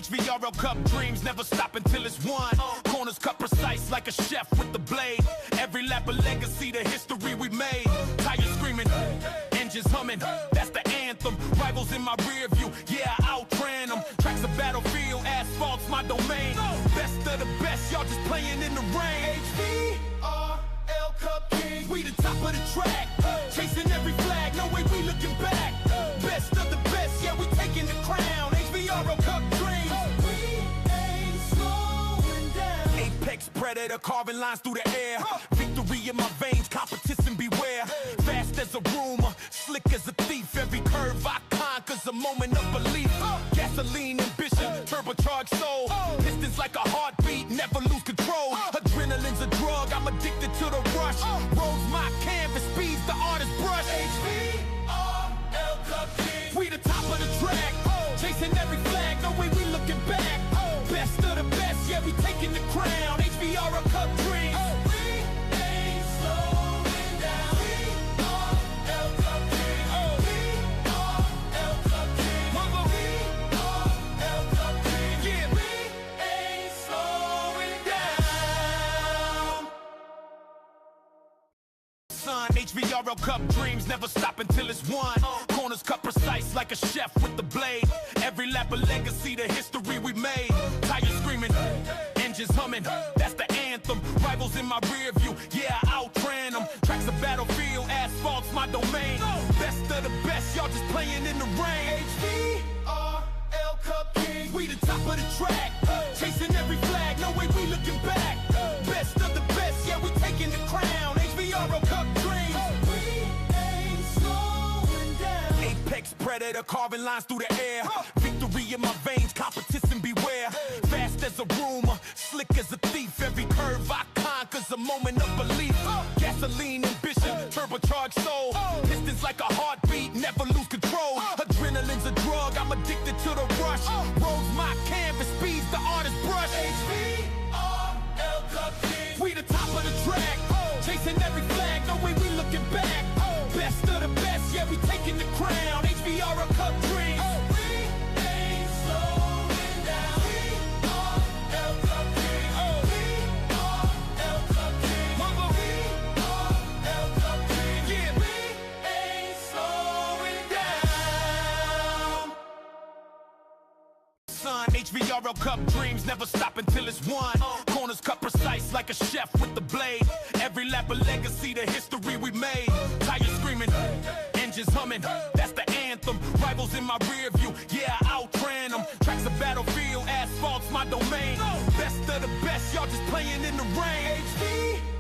HVRL Cup dreams never stop until it's won. Corners cut precise like a chef with the blade. Every lap a legacy, the history we made. Tires screaming, engines humming, that's the anthem. Rivals in my rear view, yeah, I outran them. Tracks a battlefield, asphalt's my domain. Best of the best, y'all just playing in the rain. HVRL Cup King, we the top of the track. Chasing every flag, no way we looking back. Best of the best, yeah, we taking the crown. HVRL Cup dreams, we ain't slowing down. Apex predator, carving lines through the air. Victory in my veins, competition beware. Fast as a rumor, slick as a thief. Every curve I conquer's a moment of belief. Gasoline ambition, turbocharged soul. Pistons like a heartbeat, never lose control. Adrenaline's a drug, I'm addicted to the rush. Roads my canvas, speeds the artist's brush. HVRL Cup King, we the top of the track. Chasing every flag, no way we looking back. Best of the best, yeah, we taking the crown. HVRL Cup dreams, we ain't slowing down. HVRL Cup King, HVRL Cup King, HVRL Cup King, yeah, we ain't slowing down. Son, HVRL Cup dreams never stop until it's won. Corners cut precise like a chef with the blade. Every lap a legacy, the history we made. Tires screaming, engines humming, that's the anthem. Rivals in my rear view, yeah, I outran them. Tracks a battlefield, asphalt's my domain. Best of the best, y'all just playing in the rain. HVRL Cup King, we the top of the track. Chasing every flag, no way we looking back. Best of the best, yeah, we taking the crown. HVRL Cup dreams, we ain't slowing down. Apex predator, carving lines through the air. Victory in my veins, competition beware. Fast as a rumor, slick as a thief. Every curve I conquer's a moment of belief. Gasoline ambition, turbocharged soul. Pistons like a heartbeat, never lose control. Adrenaline's a drug, I'm addicted to the rush. Roads my canvas, speeds the artist's brush. HVRL Cup King, we the top of the track. Chasing every flag, no way we looking back. Best of the best, yeah, we taking the crown. HVRL Cup dreams, we ain't slowing down. HVRL Cup King, HVRL Cup King, HVRL Cup King, yeah, we ain't slowing down. Son, HVRL Cup dreams never stop until it's won. Corners cut precise like a chef with the blade. Every lap a legacy, the history we made. Tires screaming, engines humming, that's the anthem. Rivals in my rear view, yeah, I outran them. Tracks a battlefield, asphalt's my domain. Best of the best, y'all just playing in the rain.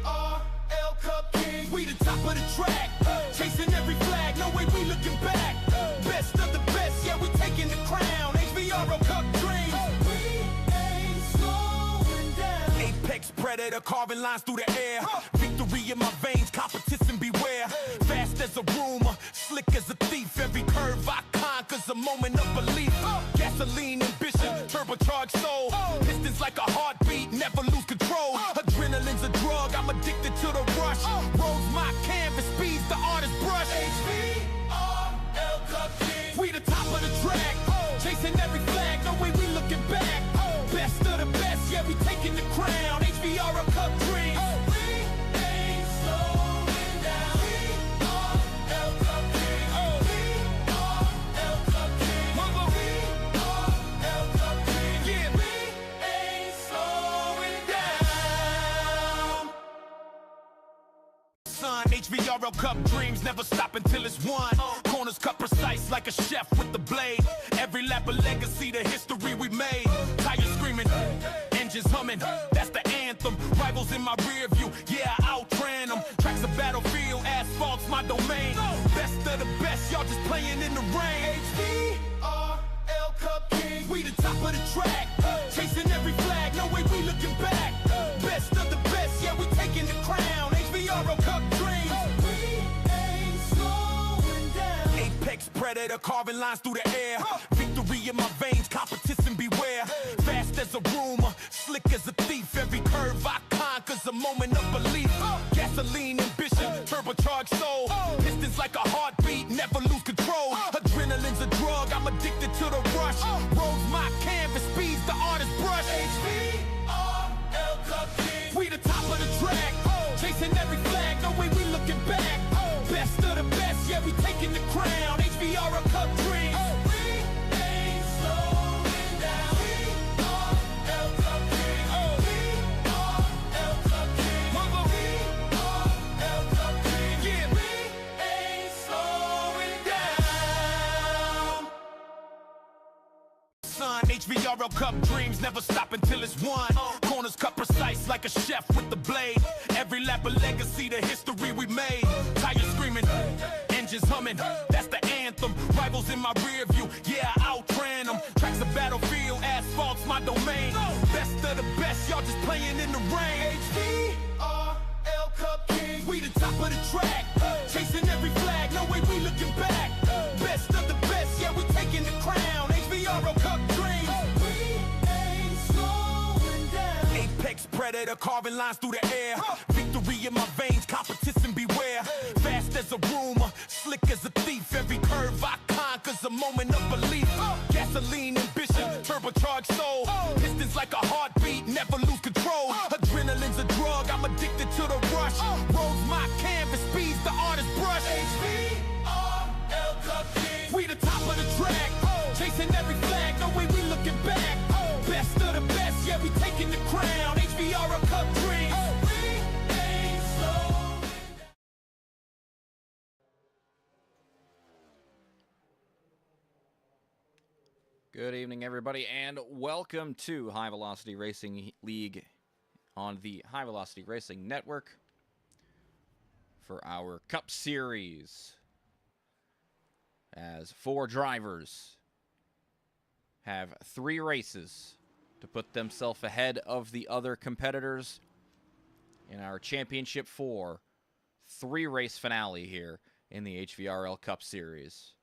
HVRL Cup King, we the top of the track. Chasing every flag, no way we looking back. Best of the best, yeah, we taking the crown. HVRL Cup dreams, we ain't slowing down. Apex predator, carving lines through the air. Victory in my veins, competition beware. Fast as a rumor, slick as a thief. Every curve I conquer's a moment of belief. Gasoline ambition, turbocharged soul. Pistons like a heartbeat, never lose control. Adrenaline's a drug, I'm addicted to the rush. Roads my canvas, speeds the artist's brush. HVRL Cup King, we the top of the track. Chasing every flag, no way we looking back. Best of the best, yeah, we taking the crown. HVRL Cup dreams, we ain't slowing down. HVRL Cup King, HVRL Cup King, HVRL Cup King, yeah, we ain't slowing down. Son, HVRL Cup dreams never stop until it's won. Corners cut precise like a chef with the blade. Every lap a legacy, the history we made. Tires screaming, engines humming, that's the anthem. Rivals in my rear view, yeah, I outran them. Tracks a battlefield, asphalt's my domain. Best of the best, y'all just playing in the rain. HVRL Cup King, we the top of the track. Chasing every flag, no way we looking back. Best of the best, yeah, we taking the crown. HVRL Cup dreams, we ain't slowing down. Apex predator, carving lines through the air. Victory in my veins, competition beware. Fast as a rumor, slick as a thief. Every curve I conquer's a moment of belief. Gasoline ambition, turbocharged soul. Pistons like a heartbeat, never lose control. Adrenaline's a drug, I'm addicted to the rush. Roads my canvas, speeds Chasing every flag, no way we looking back. Best of the best, yeah, we taking the crown. HVRL Cup dreams. We ain't slowing down. We are El Cup Kings. We are El Cup Kings. Mother, we are El Cup Kings. Yeah, we ain't slowing down. Son, HVRL Cup dreams never stop until it's won. Corners cut precise like a chef with the blade. Every lap a legacy, the history we made. Tires screaming, engines humming, that's the anthem. Rivals in my rear view, yeah, I outran them. Tracks a battlefield, asphalt's my domain. Best of the best, y'all just playing in the rain. HVRL Cup Kings, we the top of the track. Chasing every flag, no way we looking back. Best of the best, yeah, we taking the crown. HVRL Cup dreams. We ain't slowing down. Apex predator, carving lines through the air. Victory in my veins, competition beware. Fast as a rumor, slick as a thief. Every curve I conquer's a moment of belief. Gasoline ambition, turbocharged soul. Pistons like a heartbeat, never lose control. Adrenaline's a drug, I'm addicted to the rush. Roads my canvas, speed's the artist's brush. HVRL Cup Kings, we the top of the track. Chasing every flag, no way we looking back. Best of the best, yeah, we taking the crown. HVRL Cup dreams. We ain't slowing. Good evening, everybody, and welcome to High Velocity Racing League on the High Velocity Racing Network for our Cup Series. As 4 drivers have 3 races to put themselves ahead of the other competitors in our Championship 4 3-race finale here in the HVRL Cup Series.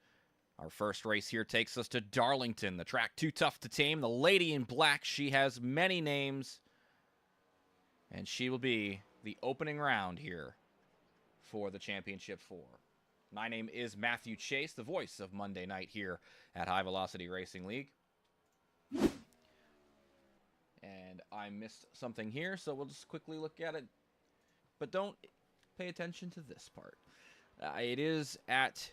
Our first race here takes us to Darlington, the track too tough to tame. The lady in black, she has many names, and she will be the opening round here for the Championship 4. My name is Matthew Chase, the voice of Monday night here at High Velocity Racing League. And I missed something here, so we'll just quickly look at it. But don't pay attention to this part. It is at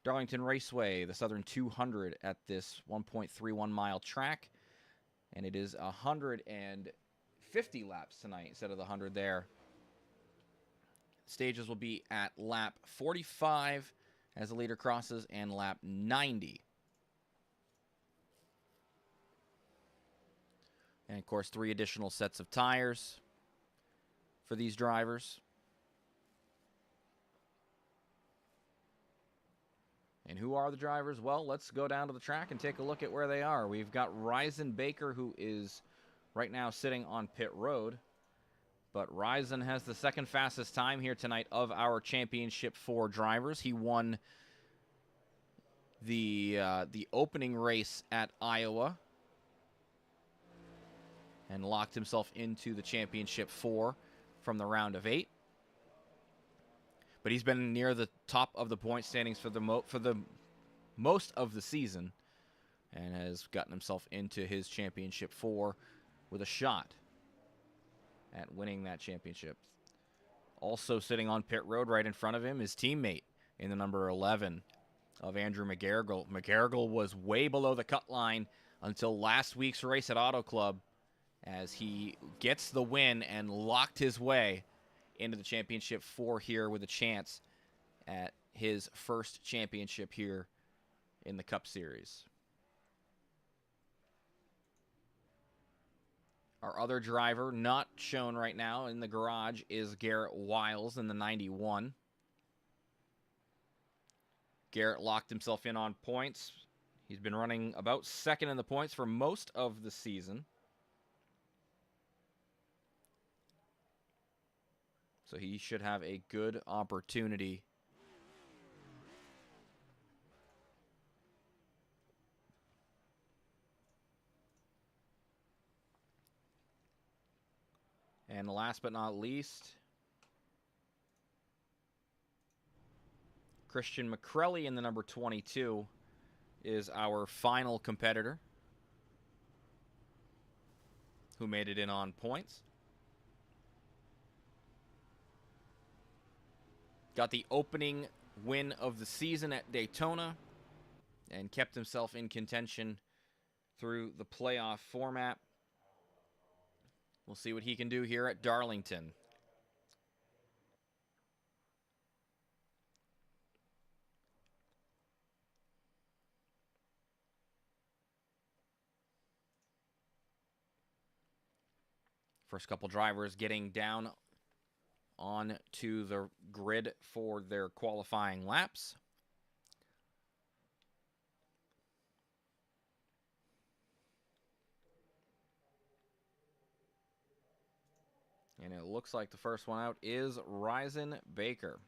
Darlington Raceway, the Southern 200 at this 1.31 mile track. And it is 150 laps tonight instead of the 100 there. Stages will be at lap 45 as the leader crosses and lap 90. And, of course, 3 additional sets of tires for these drivers. And who are the drivers? Well, let's go down to the track and take a look at where they are. We've got Ryzen Baker, who is right now sitting on pit road. But Ryzen has the second fastest time here tonight of our Championship 4 drivers. He won the opening race at Iowa and locked himself into the Championship 4 from the round of 8. But he's been near the top of the point standings for the most of the season and has gotten himself into his Championship 4 with a shot at winning that championship. Also sitting on pit road right in front of him, his teammate in the number 11 of Andrew McGarrigle. McGarrigle was way below the cut line until last week's race at Auto Club as he gets the win and locked his way into the Championship 4 here with a chance at his first championship here in the Cup Series. Our other driver, not shown right now in the garage, is Garrett Wiles in the 91. Garrett locked himself in on points. He's been running about second in the points for most of the season. So he should have a good opportunity and last but not least, Christian McCrelly in the number 22 is our final competitor who made it in on points. got the opening win of the season at Daytona and kept himself in contention through the playoff format. We'll see what he can do here at Darlington. First couple drivers getting down on to the grid for their qualifying laps. And it looks like the first one out is Ryzen Baker.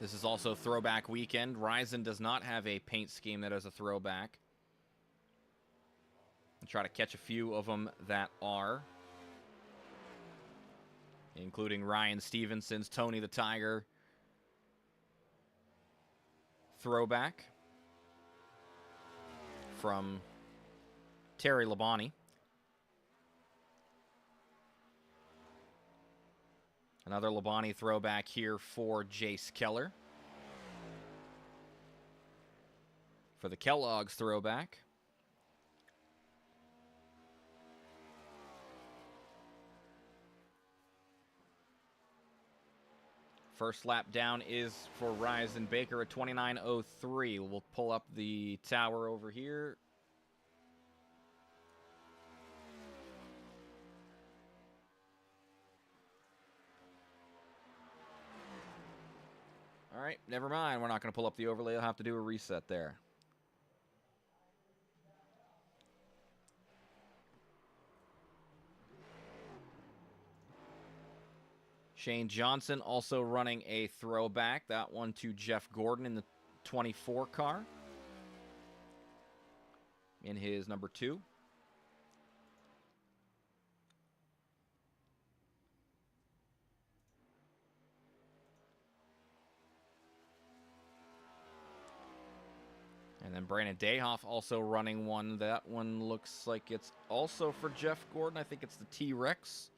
This is also throwback weekend. Ryzen does not have a paint scheme that is a throwback. I'll try to catch a few of them that are, including Ryan Stevenson's Tony the Tiger throwback from Terry Labonte. Another Labonte throwback here for Jace Keller. For the Kellogg's throwback. First lap down is for Ryzen Baker at 29:03. We'll pull up the tower over here. All right, never mind. We're not going to pull up the overlay. I'll have to do a reset there. Shane Johnson also running a throwback. That one to Jeff Gordon in the 24 car. In his number 2. And then Brandon Dayhoff also running one. That one looks like it's also for Jeff Gordon. I think it's the T-Rex.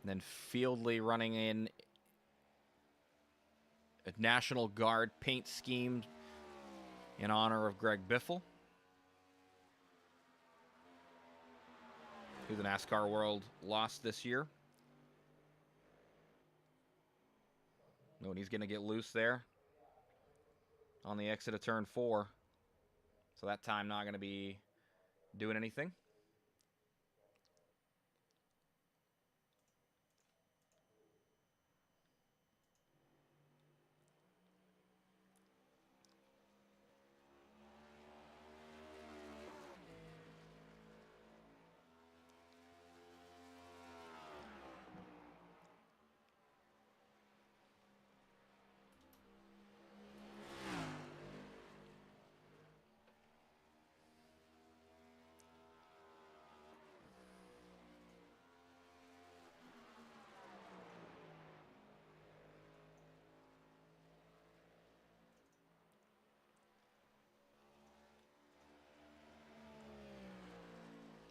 And then Fieldley running in a National Guard paint scheme in honor of Greg Biffle, who the NASCAR World lost this year. No, and he's going to get loose there on the exit of turn 4. So that time not going to be doing anything.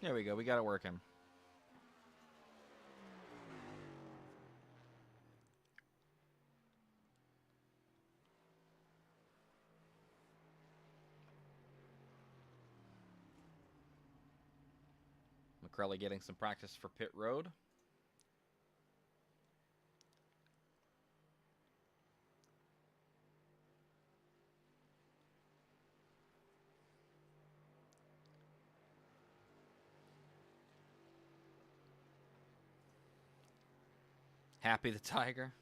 There we go. We got it working. McCrelly getting some practice for pit road. Happy the Tiger.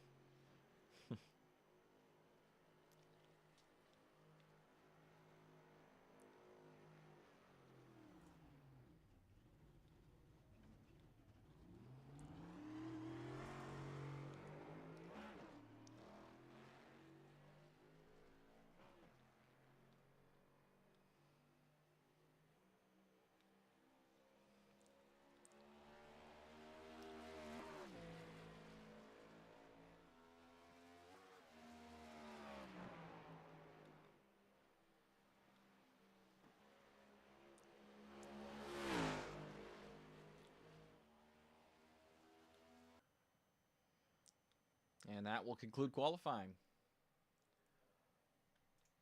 And that will conclude qualifying.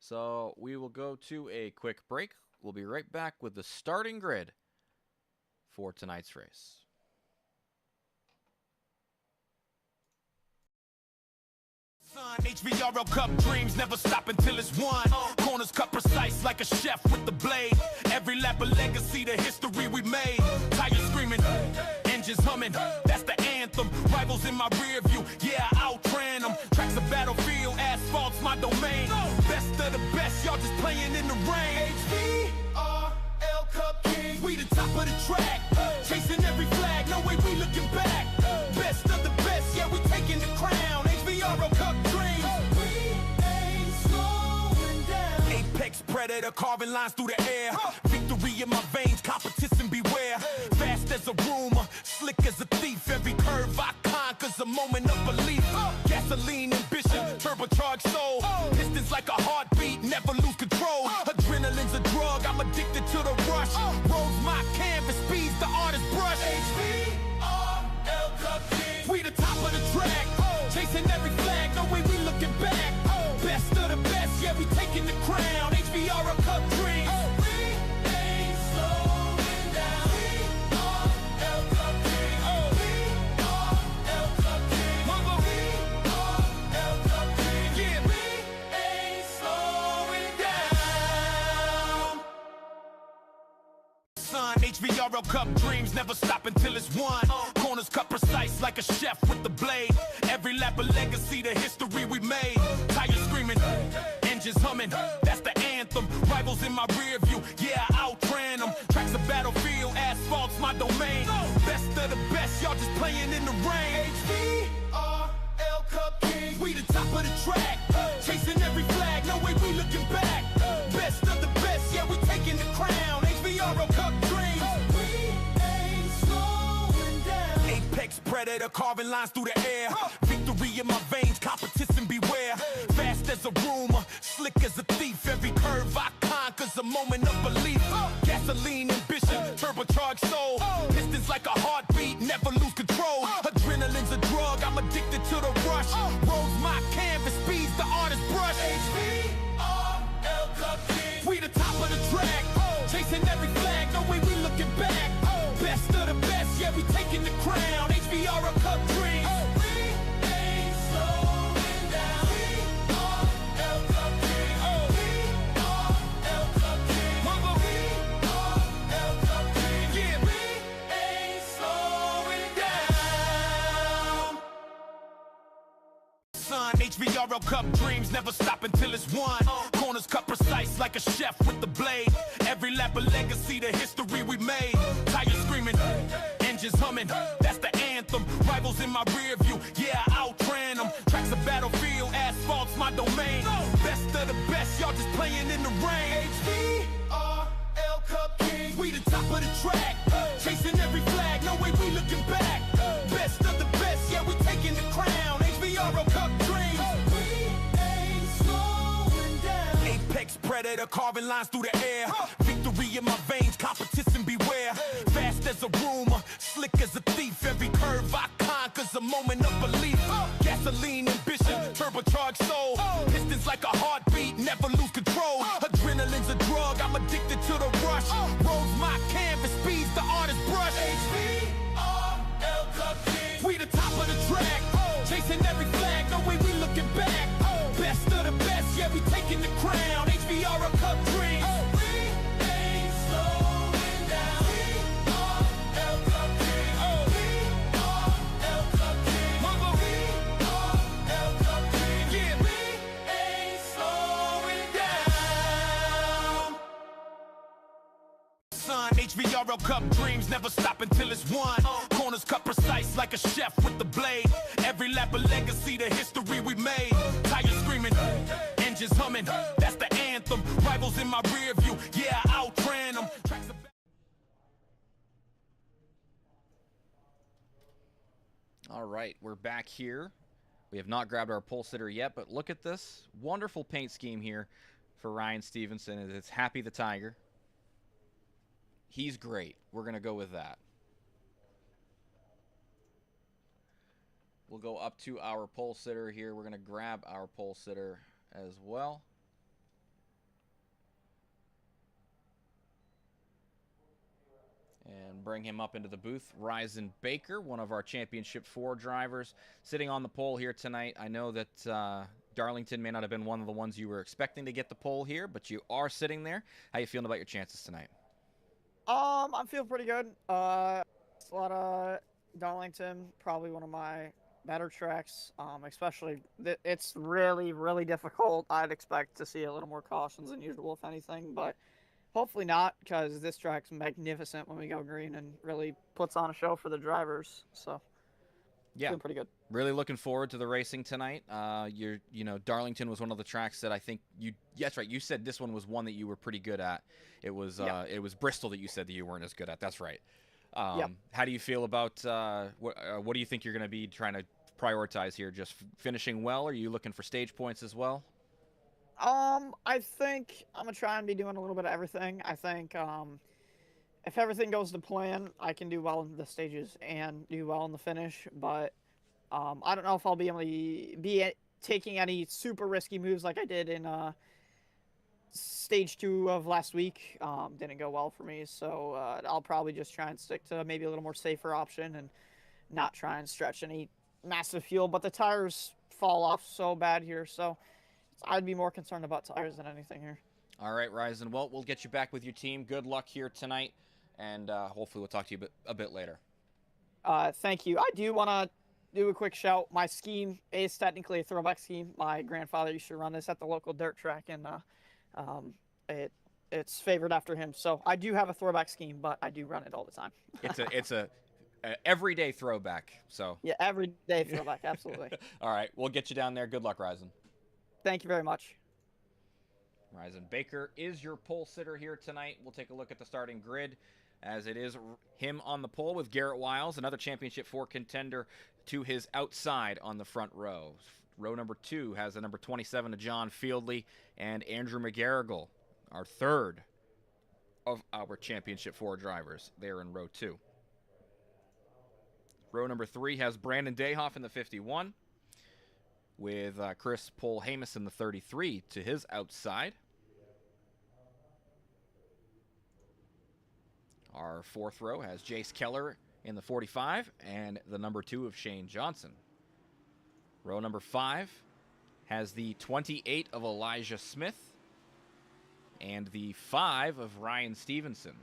So we will go to a quick break. We'll be right back with the starting grid for tonight's race. HVRL Cup dreams never stop until it's won. Corners cut precise like a chef with the blade. Every lap a legacy, the history we made. Tires screaming, engines humming, that's the anthem. Rivals in my rear view, yeah, I outran them. Tracks a battlefield, asphalt's my domain. Best of the best, y'all just playing in the rain. HVRL Cup Kings, we the top of the track. Chasing every flag, no way we looking back. Best of the best, yeah, we taking the crown. HVRL Cup dreams, we ain't slowing down. Apex predator, carving lines through the air. Victory in my veins, competition beware. Fast as a rumor, slick as a thief. Every curve I conquer's a moment of belief. Gasoline ambition, turbocharged soul. Pistons like a heartbeat, never lose control. Adrenaline's a drug, I'm addicted to the rush. Rolls my canvas, speeds the artist's brush. HVRL Cup Kings, we the top of the track. Chasing every flag, no way we looking back. Best of the best, yeah, we taking the crown. HVRL Cup dreams, we ain't slowing down. HVRL Cup dreams, HVRL Cup dreams, HVRL Cup dreams, yeah, we ain't slowing down. Son, HVRL Cup dreams never stop until it's won. Corners cut precise like a chef with the blade. Every lap a legacy, the history we made. Tires screaming, engines humming, that's the anthem. Rivals in my rear view, yeah, I outran them. Tracks a battlefield, asphalt's my domain. Best of the best, y'all just playing in the rain. HVRL Cup Kings, we the top of the track. Chasing every flag, no way we looking back. Best of the best, yeah, we taking the crown. HVRL Cup dreams, we ain't slowing down. Apex predator, carving lines through the air. Victory in my veins, competition beware. Fast as a rumor, slick as a thief. Every curve I conquer's a moment of belief. Gasoline ambition, turbocharged soul. Pistons like a heartbeat, never lose control. Adrenaline's a drug, I'm addicted to the rush. Rolls my canvas, speeds the artist's brush. HVRL Cup Kings, we the top of the track. Chasing every flag, no way we looking back. Best of the best, yeah, we taking the crown. HVRL Cup dreams, we ain't slowing down. HVRL Cup dreams, HVRL Cup dreams, HVRL Cup dreams, yeah, we ain't slowing down. Son, HVRL Cup dreams never stop until it's won. Corners cut precise like a chef with the blade. Every lap a legacy, the history we made. Tires screaming, engines humming, that's the anthem. Rivals in my rear view, yeah, I outran them. Tracks a battlefield, asphalt's my domain. Best of the best, y'all just playing in the rain. HVRL Cup Kings, we the top of the track. Chasing every flag, no way we looking back. Best of the best, yeah, we taking the crown. HVRL Cup dreams, we ain't slowing down. Apex predator, carving lines through the air. Victory in my veins, competition beware. Fast as a rumor, slick as a thief. Every curve I conquer's a moment of belief. Gasoline ambition, turbocharged soul. Pistons like a heartbeat, never lose control. Adrenaline's a drug, I'm addicted to the rush. Rolls my canvas, speeds the artist's brush. HVRL Cup Kings, we the top of the track. Chasing every flag, no way we looking back. Best of the best, yeah, we taking the crown. HVRL Cup dreams, we ain't slowing down. HVRL Cup dreams, HVRL Cup dreams, HVRL Cup dreams, yeah, we ain't slowing down. Son, HVRL Cup dreams never stop until it's won. Corners cut precise like a chef with the blade. Every lap a legacy, the history we made. Tires screaming, engines humming, that's the anthem. Rivals in my rear view, yeah, I outran them. All right, we're back here. We have not grabbed our pole sitter yet, but look at this wonderful paint scheme here for Ryan Stevenson. It's Happy the Tiger. He's great. We're going to go with that. we'll go up to our pole sitter here. We're going to grab our pole sitter as well. And bring him up into the booth. Ryzen Baker, one of our Championship 4 drivers, sitting on the pole here tonight. I know that Darlington may not have been one of the ones you were expecting to get the pole here, but you are sitting there. How you feeling about your chances tonight? I'm feeling pretty good. It's a lot of Darlington, probably one of my better tracks. Especially it's really, really difficult. I'd expect to see a little more cautions than usual, if anything, but hopefully not, because this track's magnificent when we go green and really puts on a show for the drivers. So yeah, feeling pretty good. Really looking forward to the racing tonight. Darlington was one of the tracks that I think that's right. You said this one was one that you were pretty good at. It was Bristol that you said that you weren't as good at. That's right. Yep. How do you feel about what do you think you're going to be trying to prioritize here? Just finishing well? Or are you looking for stage points as well? I think I'm gonna try and be doing a little bit of everything. I think if everything goes to plan, I can do well in the stages and do well in the finish. But I don't know if I'll be able to be taking any super risky moves like I did in stage 2 of last week. Didn't go well for me, so I'll probably just try and stick to maybe a little more safer option and not try and stretch any massive fuel. But the tires fall off so bad here, so I'd be more concerned about tires than anything here. All right, Ryzen. Well, we'll get you back with your team. Good luck here tonight, and hopefully we'll talk to you a bit later. Thank you. I do want to do a quick shout. My scheme is technically a throwback scheme. My grandfather used to run this at the local dirt track, and it's favored after him. So I do have a throwback scheme, but I do run it all the time. It's a everyday throwback. So yeah, everyday throwback. Absolutely. All right, we'll get you down there. Good luck, Ryzen. Thank you very much. Ryzen Baker is your pole sitter here tonight. We'll take a look at the starting grid, as it is him on the pole with Garrett Wiles, another Championship 4 contender, to his outside on the front row. Row number 2 has the number 27 of John Fieldley and Andrew McGarrigle, our third of our Championship 4 drivers there in row 2. Row number 3 has Brandon Dayhoff in the 51, with Chris Polhamus in the 33 to his outside. Our 4th row has Jace Keller in the 45 and the number 2 of Shane Johnson. Row number 5 has the 28 of Elijah Smith and the 5 of Ryan Stevenson.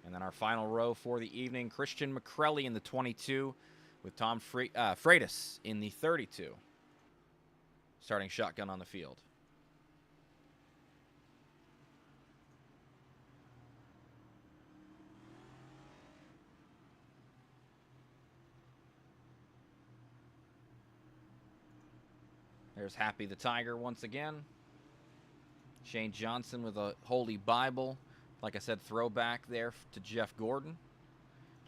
And then our final row for the evening, Christian McCrelly in the 22 with Tom Freitas in the 32. Starting shotgun on the field. There's Happy the Tiger once again. Shane Johnson with a Holy Bible. Like I said, throwback there to Jeff Gordon.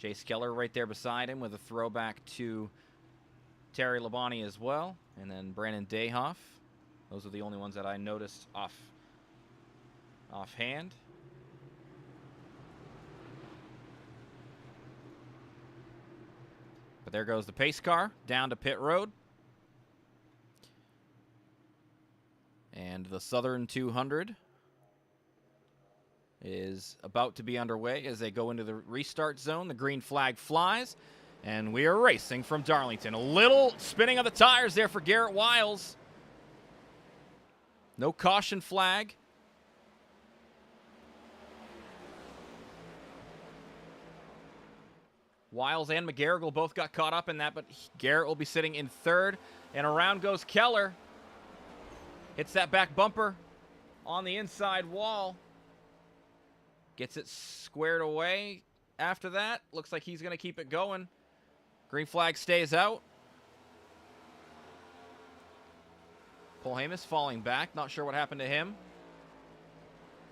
Jace Keller right there beside him with a throwback to Terry Labonte as well. And then Brandon Dayhoff. Those are the only ones that I noticed offhand. But there goes the pace car down to pit road. And the Southern 200 is about to be underway as they go into the restart zone. The green flag flies, and we are racing from Darlington. A little spinning of the tires there for Garrett Wiles. No caution flag. Wiles and McGarrigle both got caught up in that, but Garrett will be sitting in 3rd, and around goes Keller. Hits that back bumper on the inside wall. Gets it squared away after that. Looks like he's going to keep it going. Green flag stays out. Polhamus falling back. Not sure what happened to him,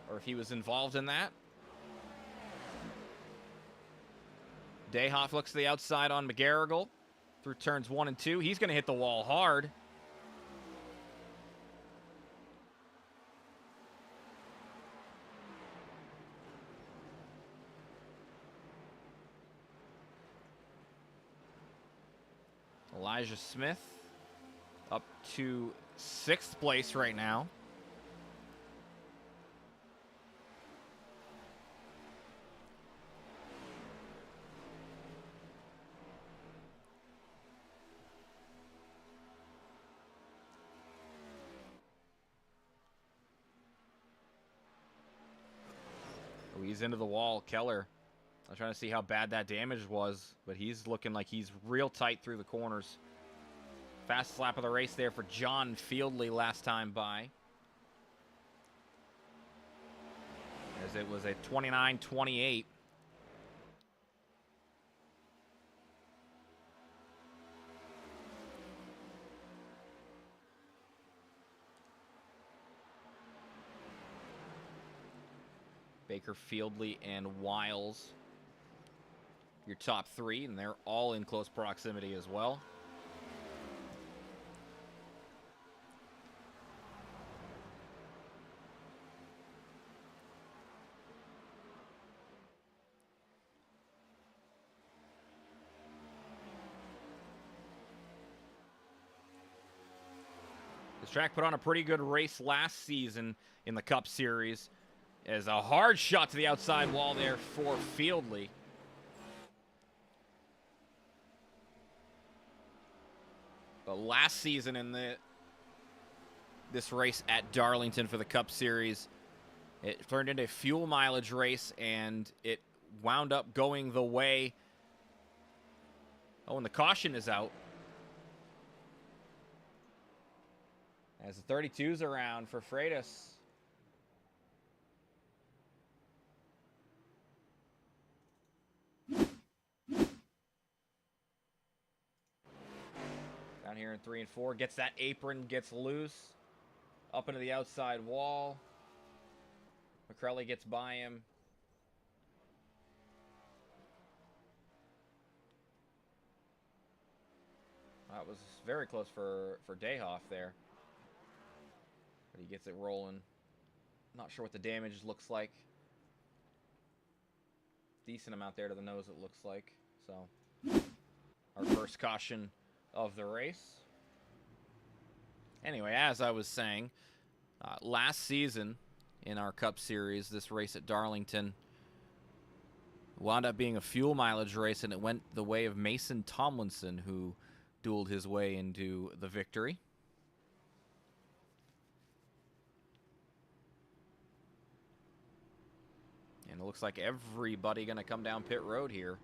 or if he was involved in that. Dayhoff looks to the outside on McGarrigle through turns 1 and 2. He's going to hit the wall hard. Elijah Smith up to 6th place right now. Oh, he's into the wall. Keller. I was trying to see how bad that damage was, but he's looking like he's real tight through the corners. Fast slap of the race there for John Fieldley last time by. As it was a 29-28. Baker, Fieldley, and Wiles, your top 3, and they're all in close proximity as well. This track put on a pretty good race last season in the Cup Series. As a hard shot to the outside wall there for Fieldley. But last season in this race at Darlington for the Cup Series, it turned into a fuel mileage race, and it wound up going the way. Oh, and the caution is out. As the 32's around for Freitas. Down here in 3 and 4, gets that apron, gets loose, up into the outside wall. McCrelly gets by him. That was very close for Dayhoff there. But he gets it rolling. Not sure what the damage looks like. Decent amount there to the nose, it looks like. So, our first caution of the race. Anyway, as I was saying, last season in our Cup Series, this race at Darlington wound up being a fuel mileage race, and it went the way of Mason Tomlinson, who dueled his way into the victory. And it looks like everybody going to come down pit road here.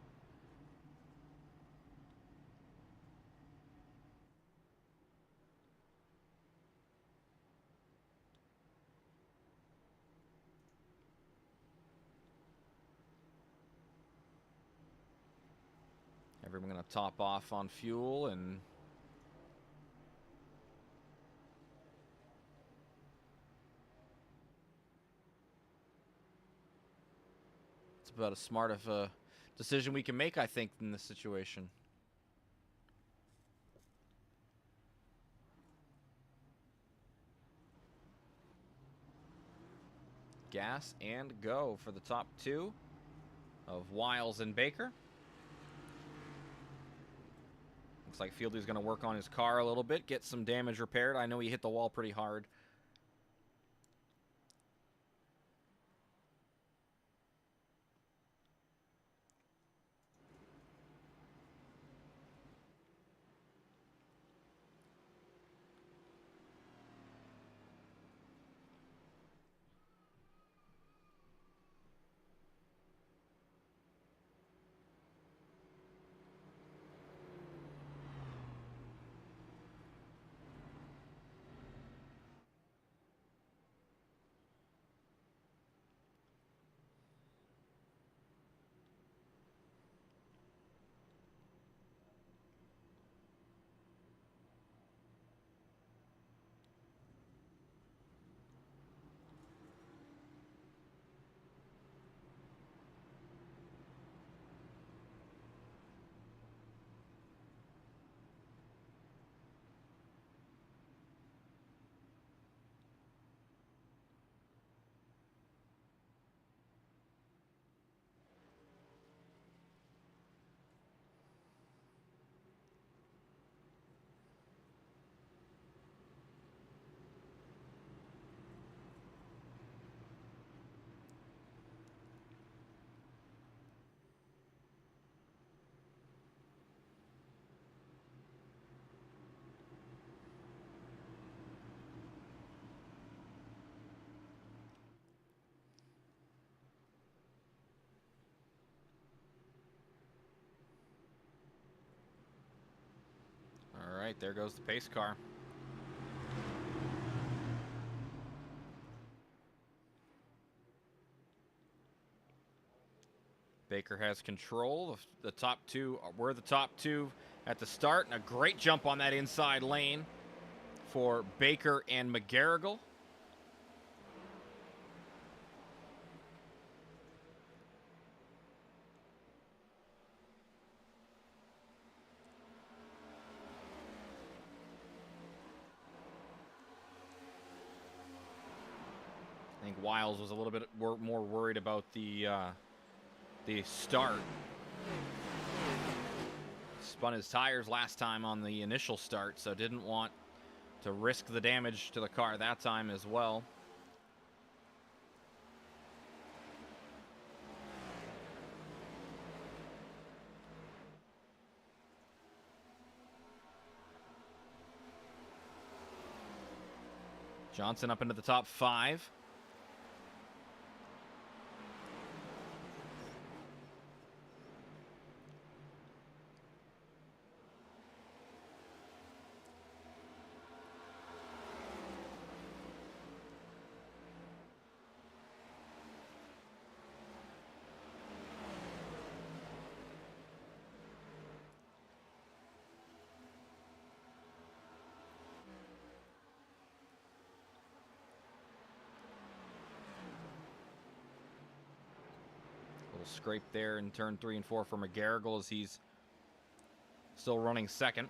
Everyone going to top off on fuel, and it's about as smart of a decision we can make, I think, in this situation. Gas and go for the top 2 of Wiles and Baker. Looks like Fieldley's going to work on his car a little bit, get some damage repaired. I know he hit the wall pretty hard. right, there goes the pace car. Baker has control. The top two were the top two at the start, and a great jump on that inside lane for Baker and McGarrigle. I think Wiles was a little bit more worried about the start. Spun his tires last time on the initial start, so didn't want to risk the damage to the car that time as well. Johnson up into the top 5. Scrape there in turn 3 and 4 for McGarrigle as he's still running second.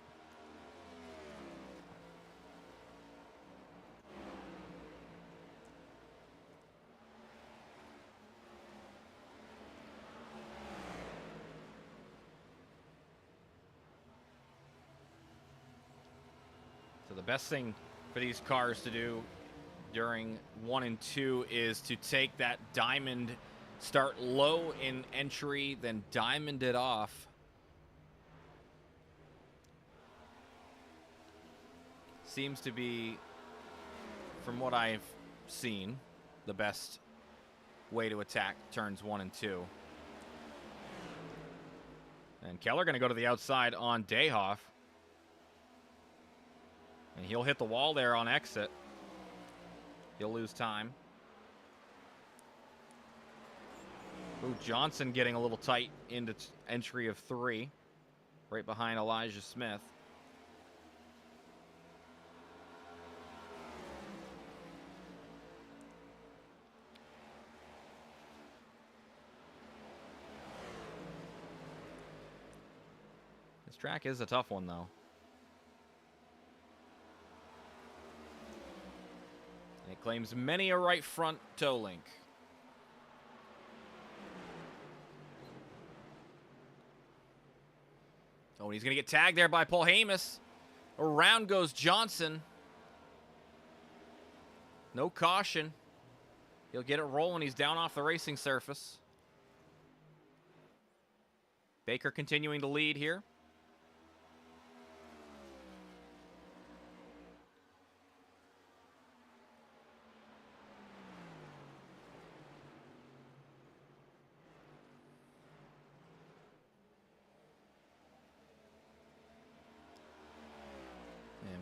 So the best thing for these cars to do during 1 and 2 is to take that diamond, start low in entry, then diamond it off. Seems to be, from what I've seen, the best way to attack turns 1 and 2. And Keller going to go to the outside on Dayhoff. And he'll hit the wall there on exit. He'll lose time. Ooh, Johnson getting a little tight into entry of 3. Right behind Elijah Smith. This track is a tough one, though. And it claims many a right front toe link. Oh, and he's going to get tagged there by Paul Hamas. Around goes Johnson. No caution. He'll get it rolling. He's down off the racing surface. Baker continuing to lead here.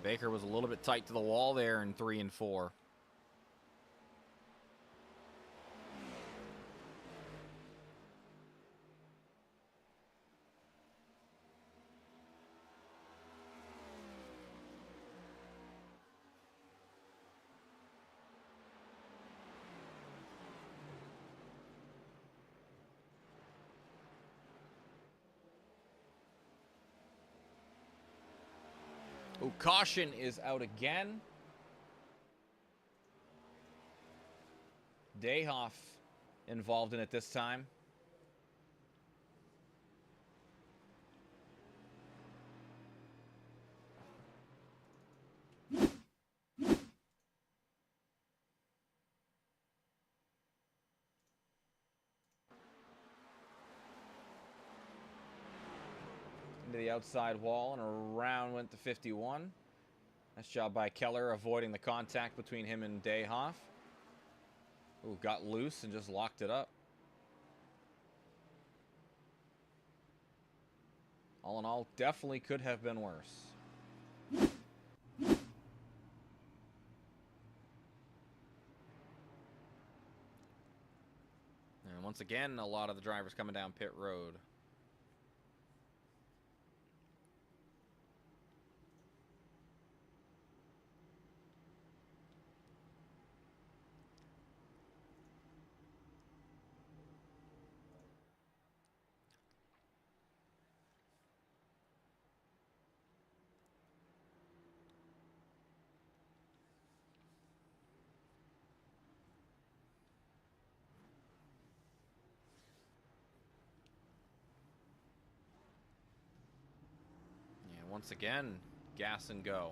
Baker was a little bit tight to the wall there in 3 and 4. Oh, caution is out again. Dayhoff involved in it this time. Into the outside wall and around went the 51. Nice job by Keller avoiding the contact between him and Dayhoff. Ooh, got loose and just locked it up. All in all, definitely could have been worse. once again, a lot of the drivers coming down pit road. Once again, gas and go.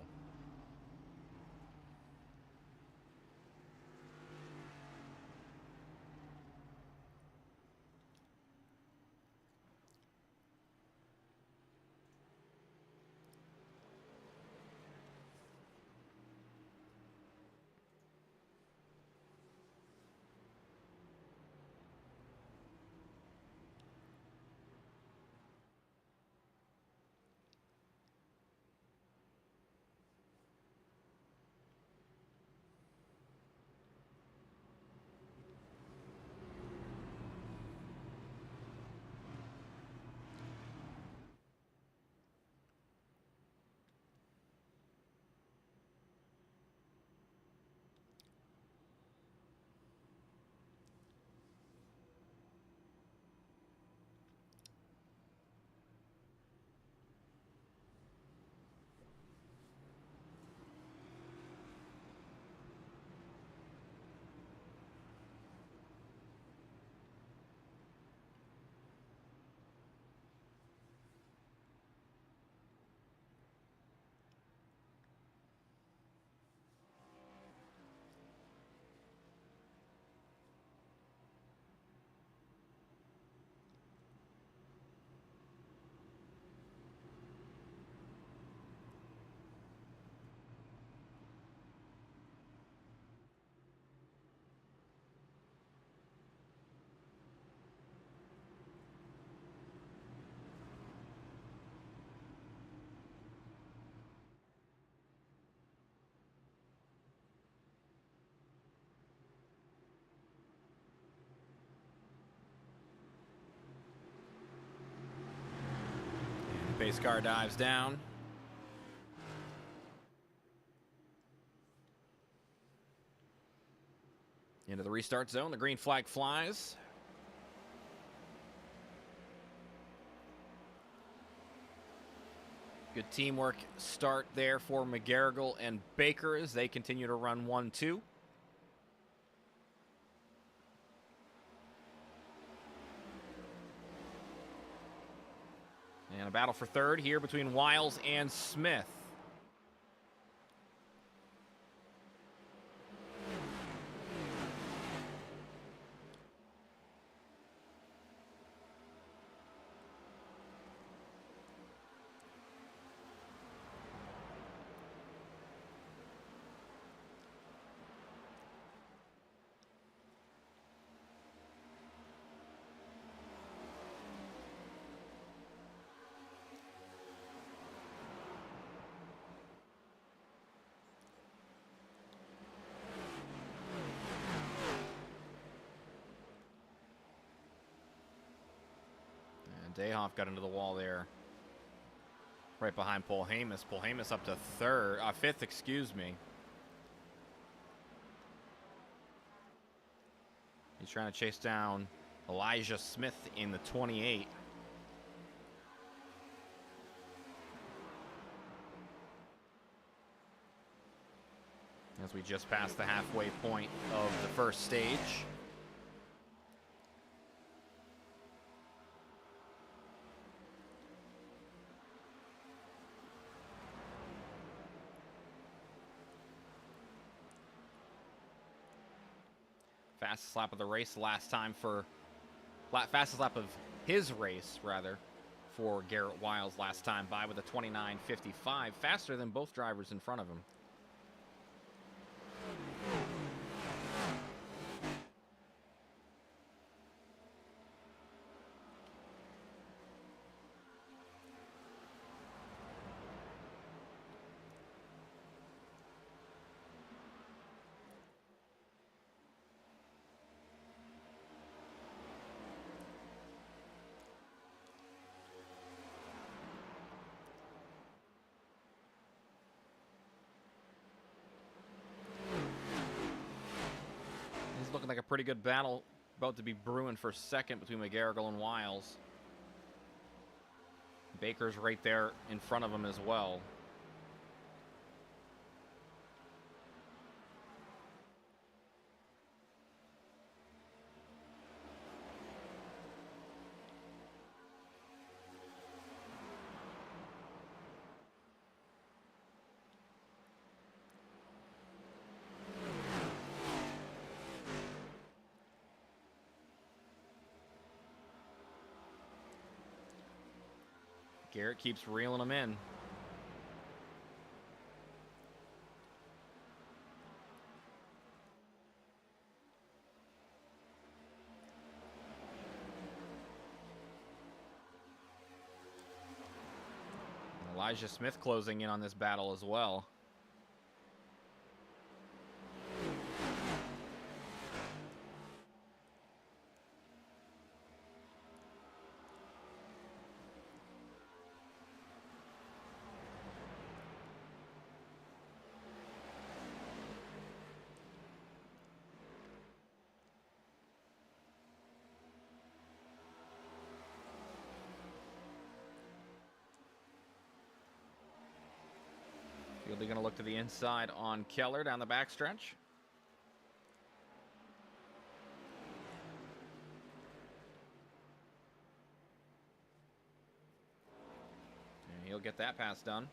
Pace car dives down. Into the restart zone. The green flag flies. Good teamwork start there for McGarrigle and Baker as they continue to run 1-2. And a battle for third here between Wiles and Smith. Dayhoff got into the wall there, right behind Polhamus. Polhamus up to fifth, excuse me. He's trying to chase down Elijah Smith in the 28. As we just passed the halfway point of the first stage. Fastest lap of the race last time fastest lap of his race, rather, for Garrett Wiles last time by with a 29.55, faster than both drivers in front of him. looking like a pretty good battle about to be brewing for second between McGarrigle and Wiles. Baker's right there in front of him as well. Garrett keeps reeling them in. Elijah Smith closing in on this battle as well. Fielding going to look to the inside on Keller down the backstretch. And he'll get that pass done.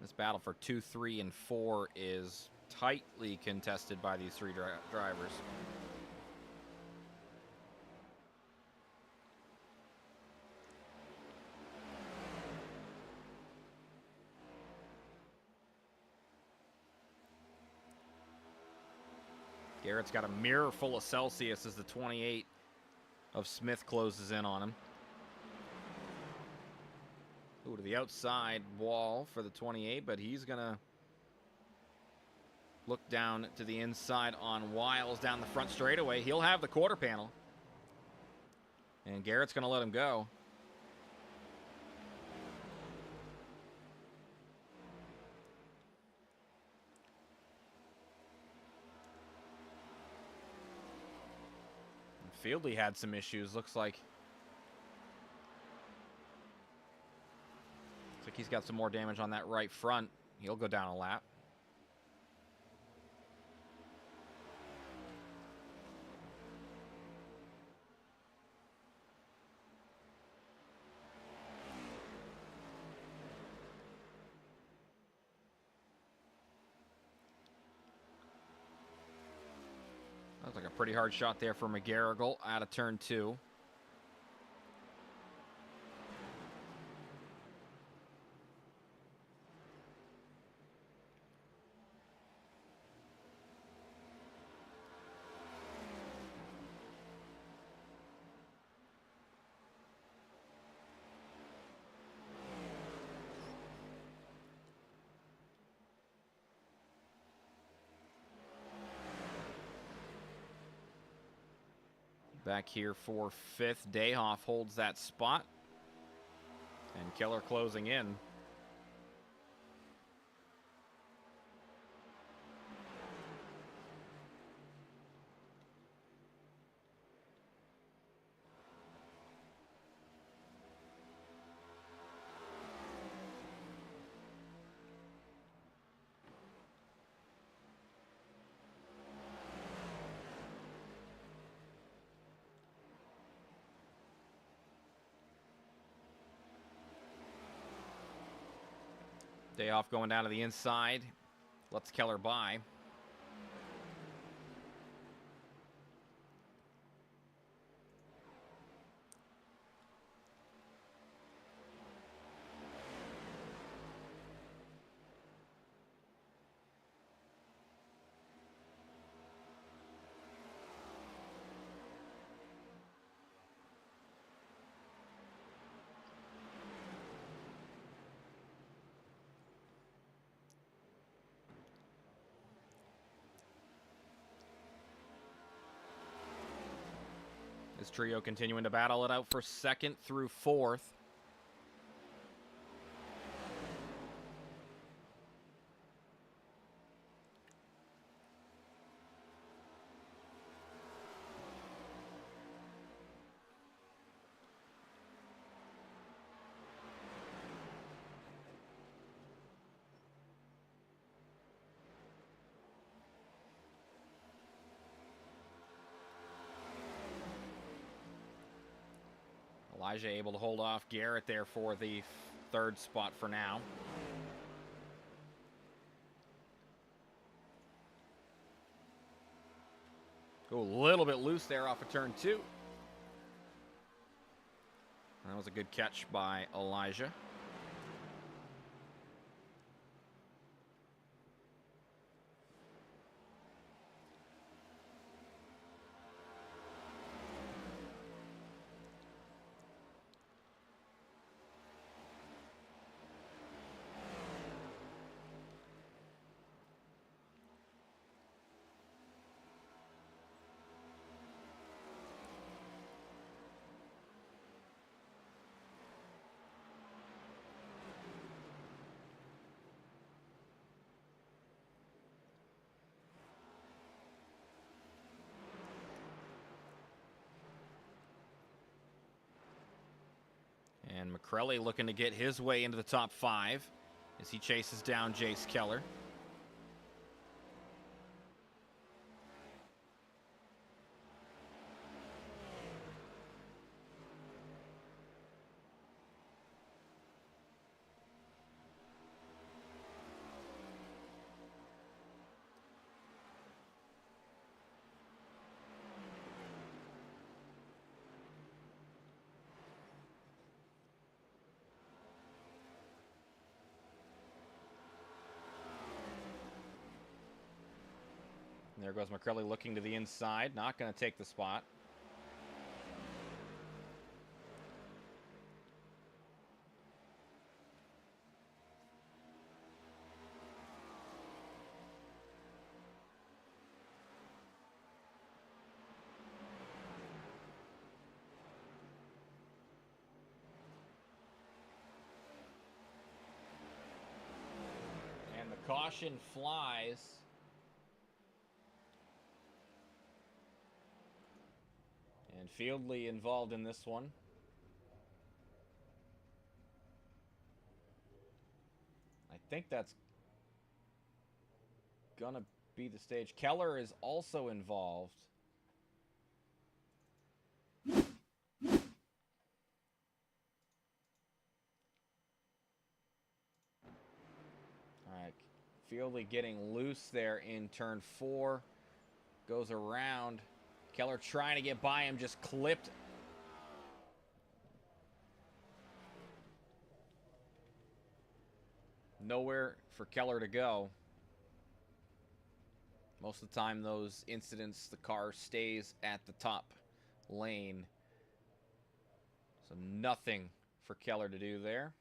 This battle for 2, 3, and 4 is tightly contested by these three drivers. Garrett's got a mirror full of Celsius as the 28 of Smith closes in on him. Ooh, to the outside wall for the 28, but he's going to look down to the inside on Wiles down the front straightaway. He'll have the quarter panel. And Garrett's going to let him go. Fieldley had some issues. Looks like he's got some more damage on that right front. He'll go down a lap. That was like a pretty hard shot there for McGarrigle out of turn 2. Back here for 5th. Dayhoff holds that spot. And Keller closing in. Dayhoff going down to the inside. Lets Keller by. This trio continuing to battle it out for second through fourth. Elijah able to hold off Garrett there for the third spot for now. Go a little bit loose there off of turn 2. That was a good catch by Elijah. And McCrelly looking to get his way into the top 5 as he chases down Jace Keller. There goes McCrelly looking to the inside, not going to take the spot. And the caution flies. And Fieldley involved in this one. I think that's gonna be the stage. Keller is also involved. All right, Fieldley getting loose there in turn 4. Goes around. Keller trying to get by him, just clipped. Nowhere for Keller to go. Most of the time, those incidents, the car stays at the top lane. So nothing for Keller to do there.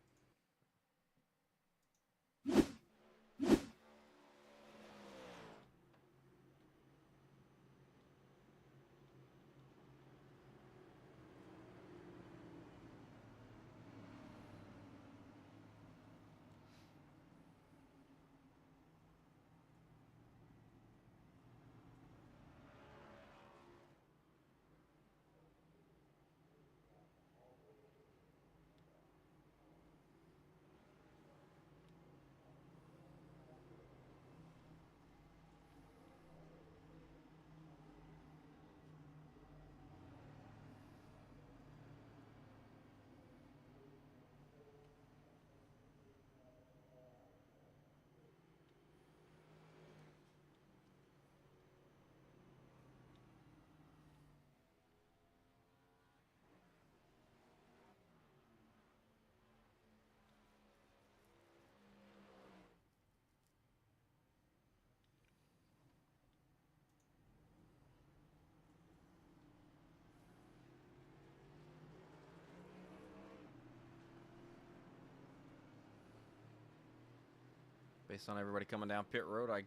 Based on everybody coming down pit road, I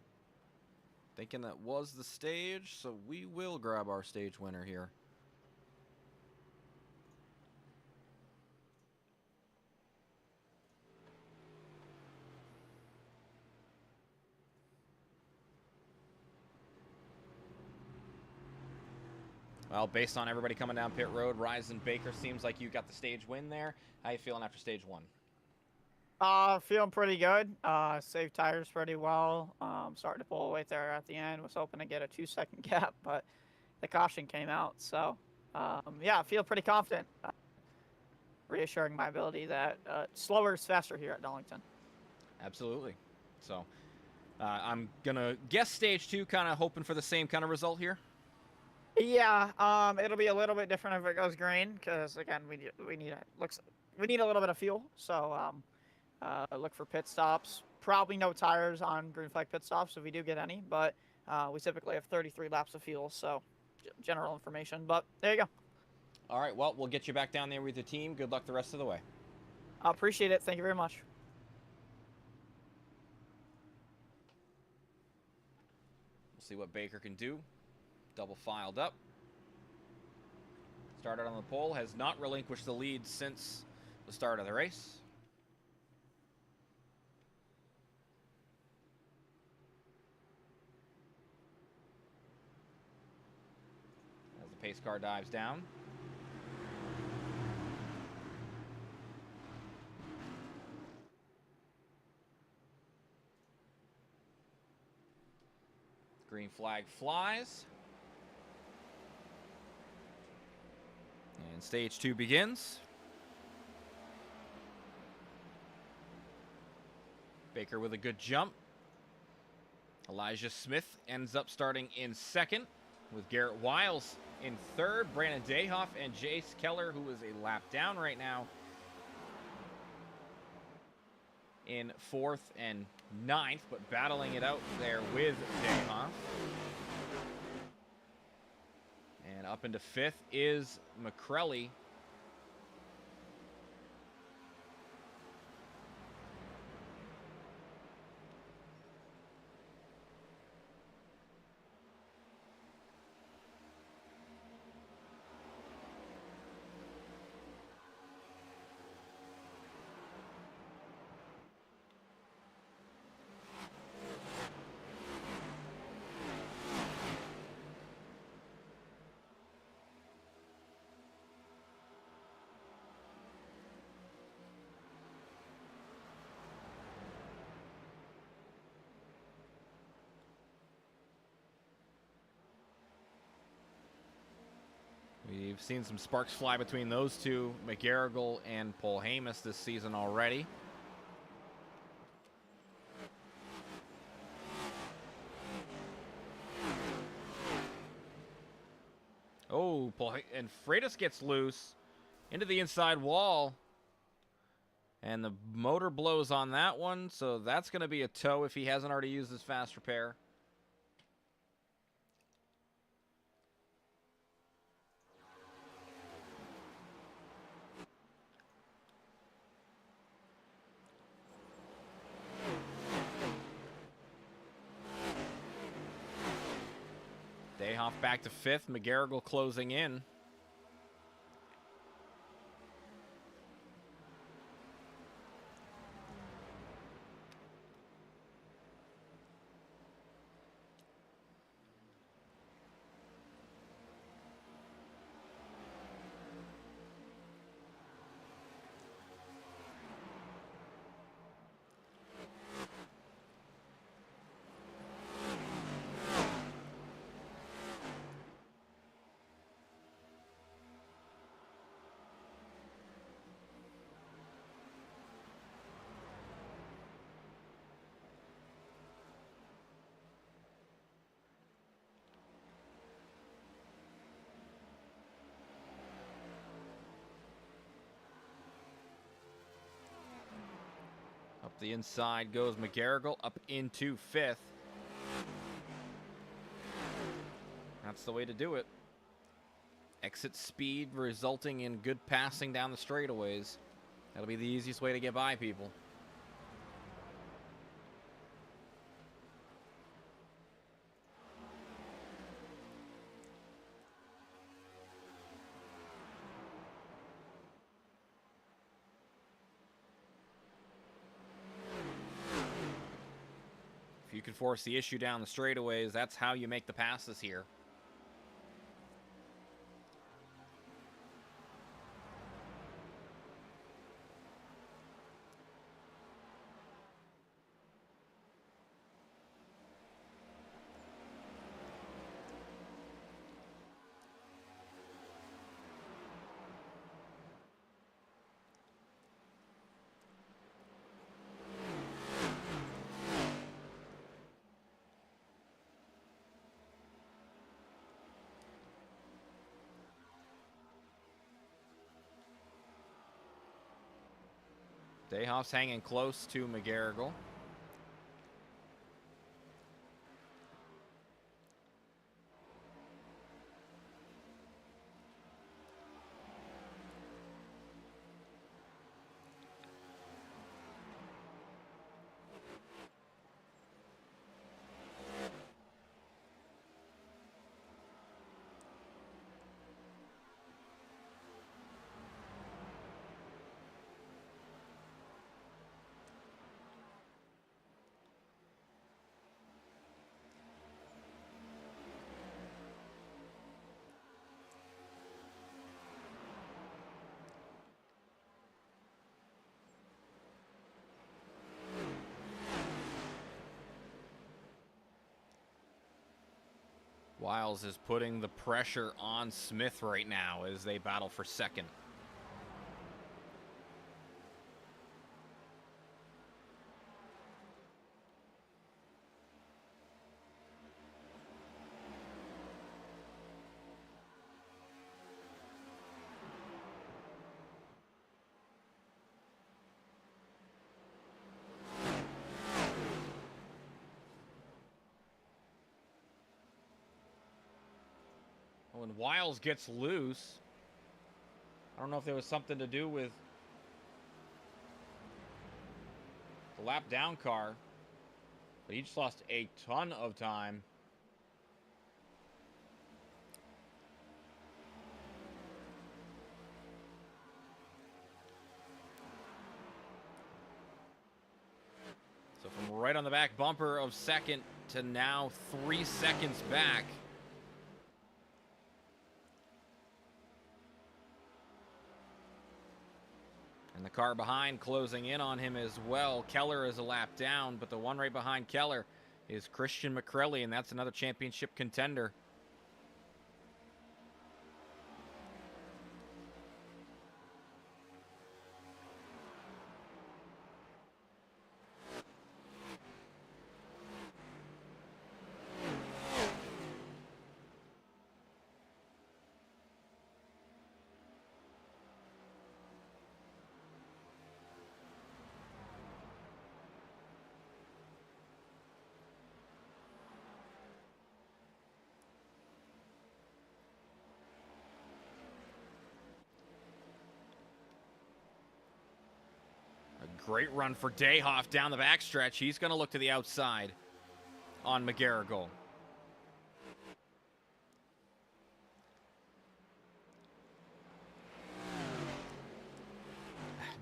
thinking that was the stage, so we will grab our stage winner here. Well, based on everybody coming down pit road, Ryzen Baker, seems like you got the stage win there. How you feeling after stage 1? Feeling pretty good. Saved tires pretty well. Starting to pull away there at the end. Was hoping to get a 2-second gap, but the caution came out. So, yeah, I feel pretty confident. Reassuring my ability that slower is faster here at Darlington. Absolutely. So, I'm going to guess stage 2, kind of hoping for the same kind of result here. Yeah, it'll be a little bit different if it goes green, because again, we need a little bit of fuel. So, look for pit stops. Probably no tires on green flag pit stops if we do get any, but we typically have 33 laps of fuel, so general information. But there you go. All right, well, we'll get you back down there with the team. Good luck the rest of the way. I appreciate it. Thank you very much. We'll see what Baker can do. Double filed up. Started on the pole, has not relinquished the lead since the start of the race. As the pace car dives down. Green flag flies. And stage 2 begins. Baker with a good jump. Elijah Smith ends up starting in second, with Garrett Wiles in third. Brandon Dayhoff and Jace Keller, who is a lap down right now, in fourth and ninth, but battling it out there with Dayhoff. And up into fifth is McCrelly. We've seen some sparks fly between those two, McGarrigle and Paul Hamus, this season already. Oh, and Freitas gets loose into the inside wall. And the motor blows on that one, so that's going to be a tow if he hasn't already used his fast repair. Dayhoff back to fifth, McGarrigle closing in. Up the inside goes McGarrigle, up into fifth. That's the way to do it. Exit speed resulting in good passing down the straightaways. That'll be the easiest way to get by people. If you can force the issue down the straightaways, that's how you make the passes here. Dayhoff's hanging close to McGarrigle. Wiles is putting the pressure on Smith right now as they battle for second. When Wiles gets loose, I don't know if there was something to do with the lap down car, but he just lost a ton of time. So from right on the back bumper of second to now 3 seconds back. And the car behind closing in on him as well. Keller is a lap down, but the one right behind Keller is Christian McCrelly, and that's another championship contender. Great run for Dayhoff down the backstretch. He's going to look to the outside on McGarrigle.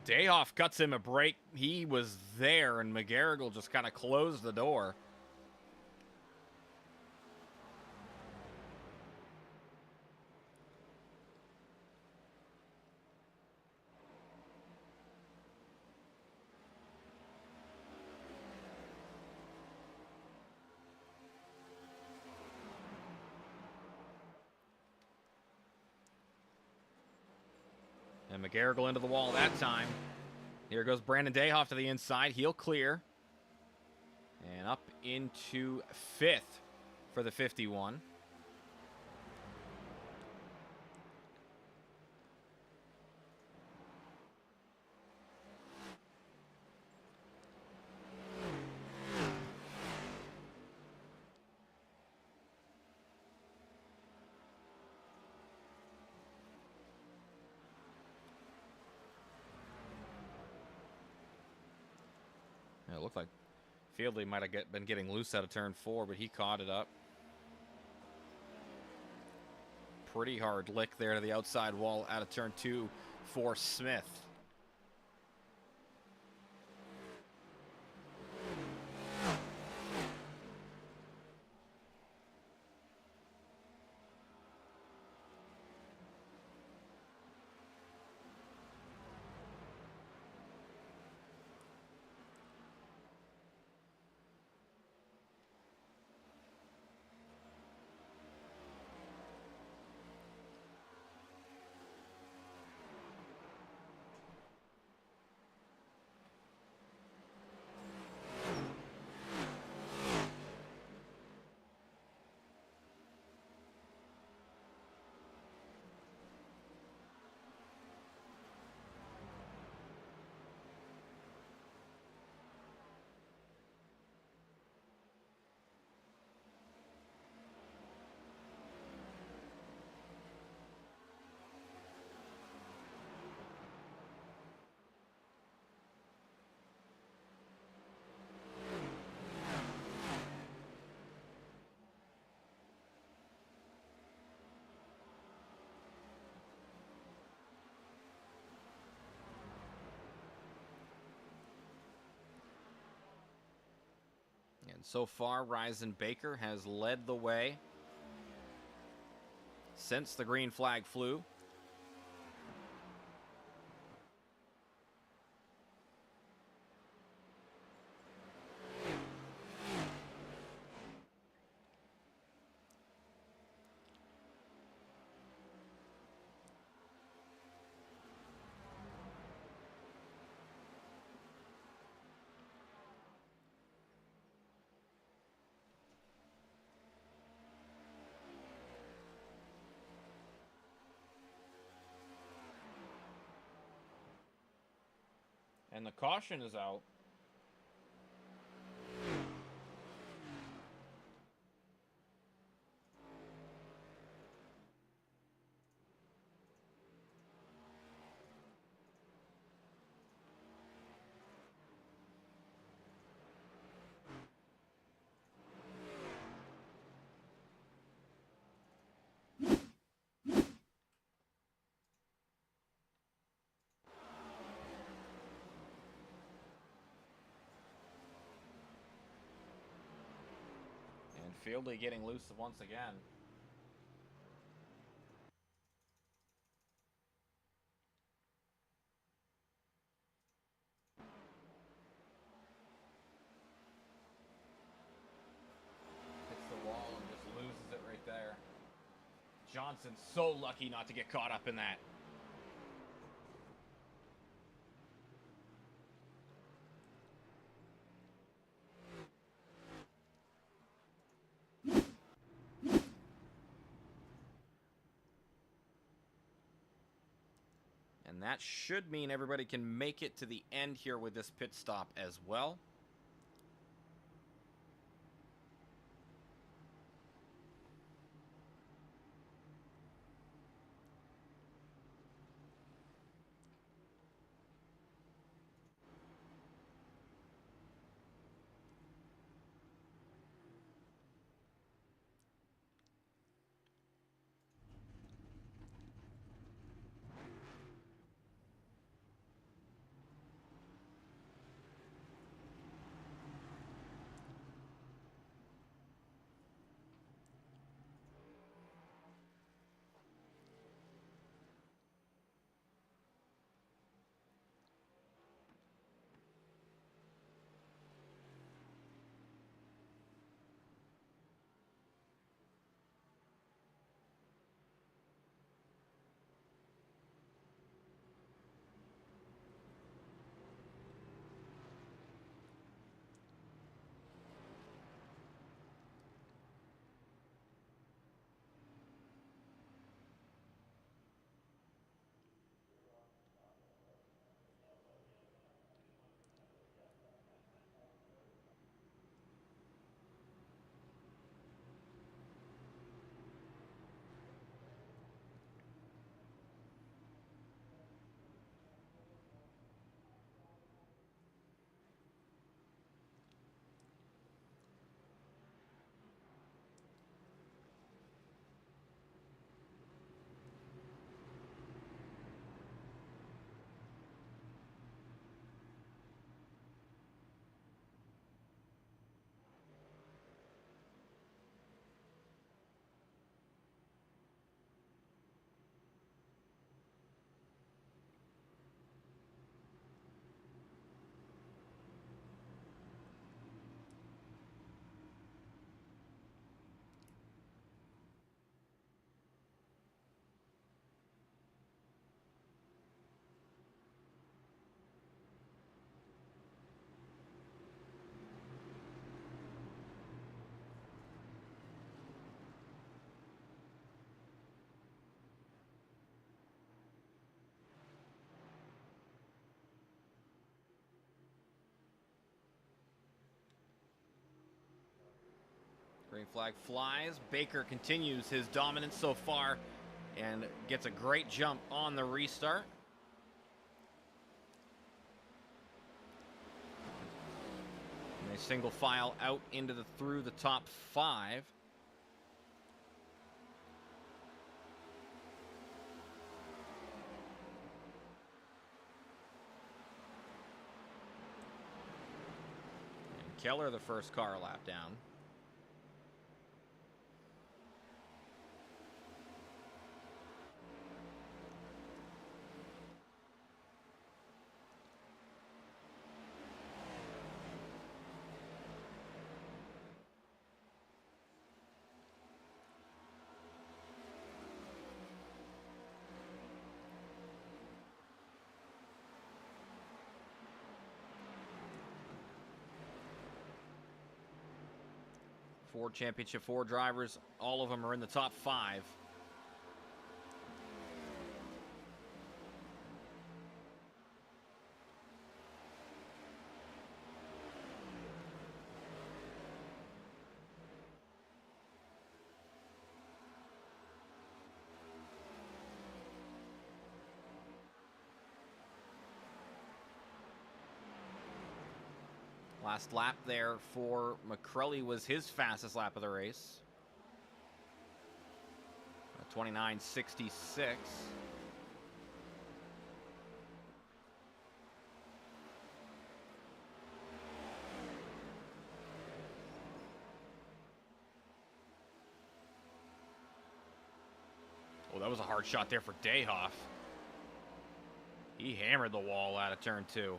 Dayhoff cuts him a break. He was there, and McGarrigle just kind of closed the door. And McGarrigle into the wall that time. Here goes Brandon Dayhoff to the inside. He'll clear. And up into 5th for the 51. It looked like Fieldley might have been getting loose out of turn 4, but he caught it up. Pretty hard lick there to the outside wall out of turn 2 for Smith. And so far, Ryzen Baker has led the way since the green flag flew. And the caution is out. Fieldy getting loose once again. Hits the wall and just loses it right there. Johnson's so lucky not to get caught up in that. And that should mean everybody can make it to the end here with this pit stop as well. Green flag flies. Baker continues his dominance so far and gets a great jump on the restart. And they single file out into through the top 5. Keller, the first car lap down. Ford Championship 4 drivers, all of them are in the top 5. Last lap there for McCrelly was his fastest lap of the race. 29.66. Oh, that was a hard shot there for Dayhoff. He hammered the wall out of turn 2.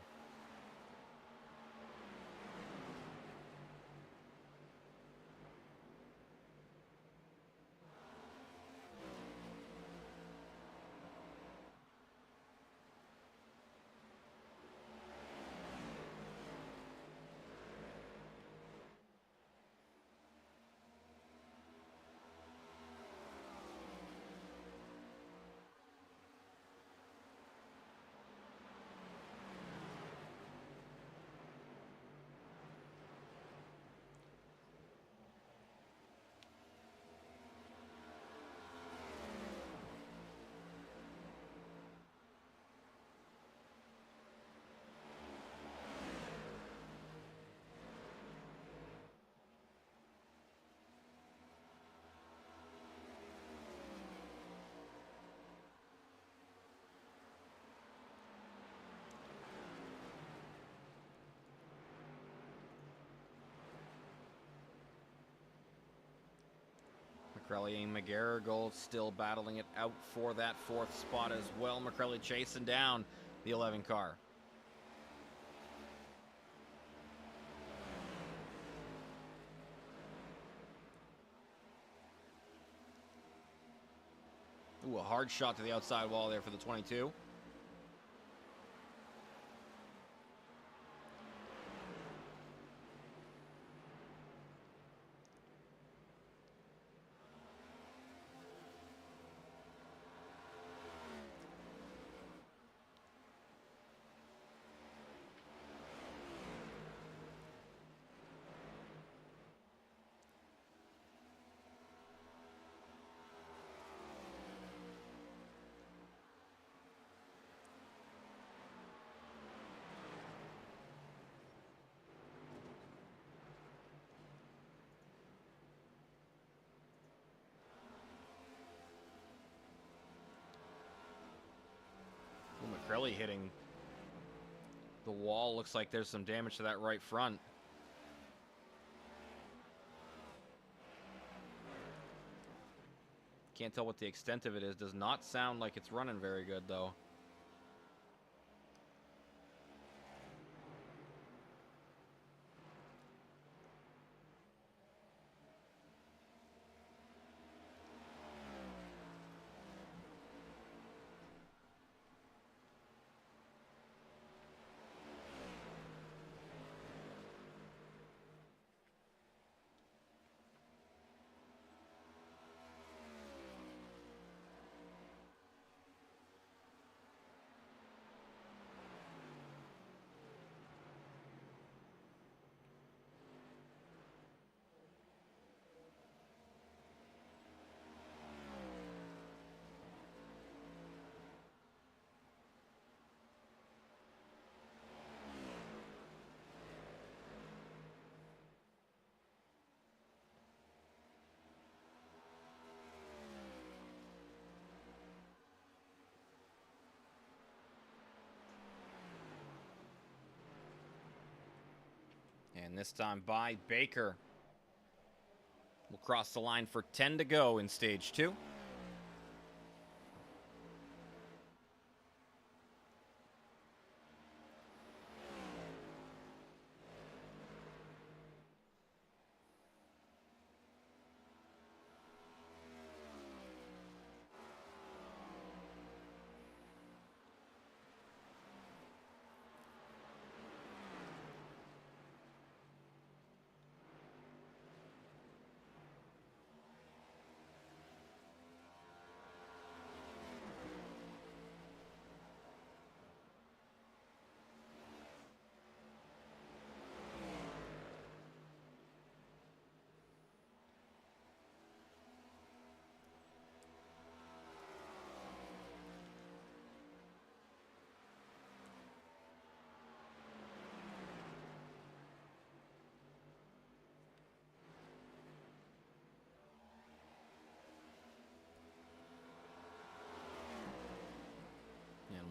McCrelly and McGarrigle still battling it out for that 4th spot as well. McCrelly chasing down the 11 car. Ooh, a hard shot to the outside wall there for the 22. McCrelly hitting the wall. Looks like there's some damage to that right front. Can't tell what the extent of it is. Does not sound like it's running very good, though. And this time by Baker. We'll cross the line for 10 to go in stage 2.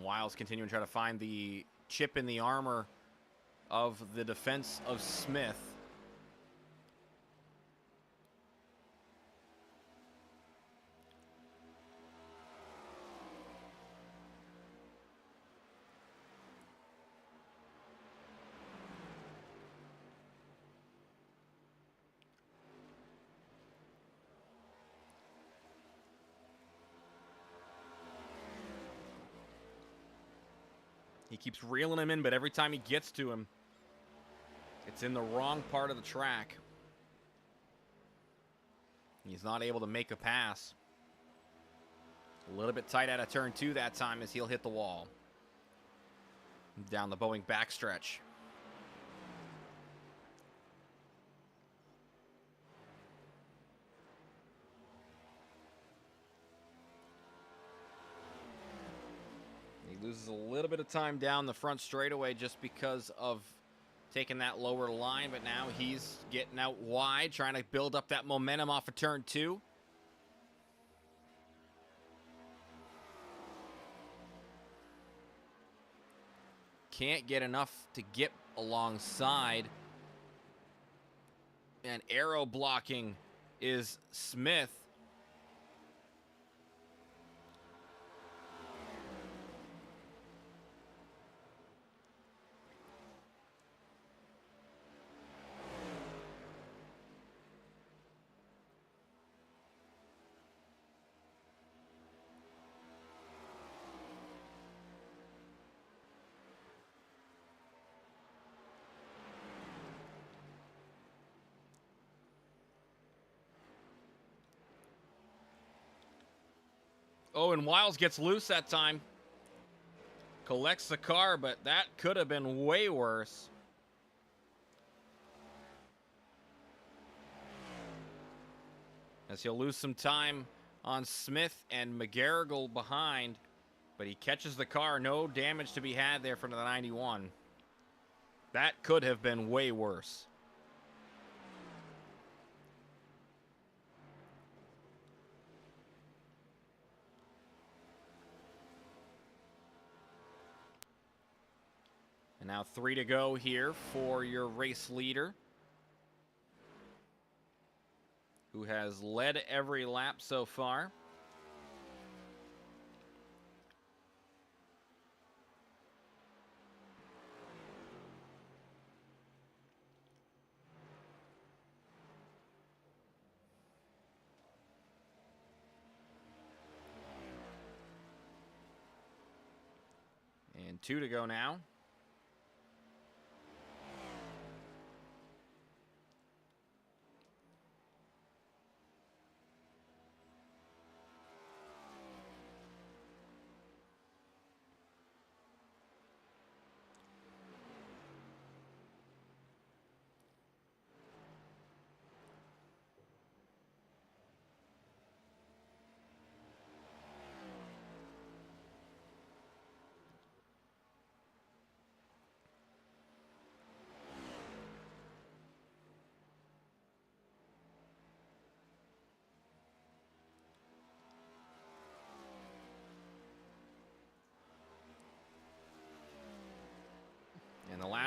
Wiles continuing to try to find the chip in the armor of the defense of Smith. He keeps reeling him in, but every time he gets to him, it's in the wrong part of the track. He's not able to make a pass. A little bit tight out of turn 2 that time as he'll hit the wall. Down the Boeing backstretch. He loses a little bit of time down the front straightaway just because of taking that lower line, but now he's getting out wide, trying to build up that momentum off of turn 2. Can't get enough to get alongside. And aero blocking is Smith. Oh, and Wiles gets loose that time. Collects the car, but that could have been way worse. As he'll lose some time on Smith and McGarrigle behind, but he catches the car. No damage to be had there from the 91. That could have been way worse. And now 3 to go here for your race leader, who has led every lap so far. And 2 to go now.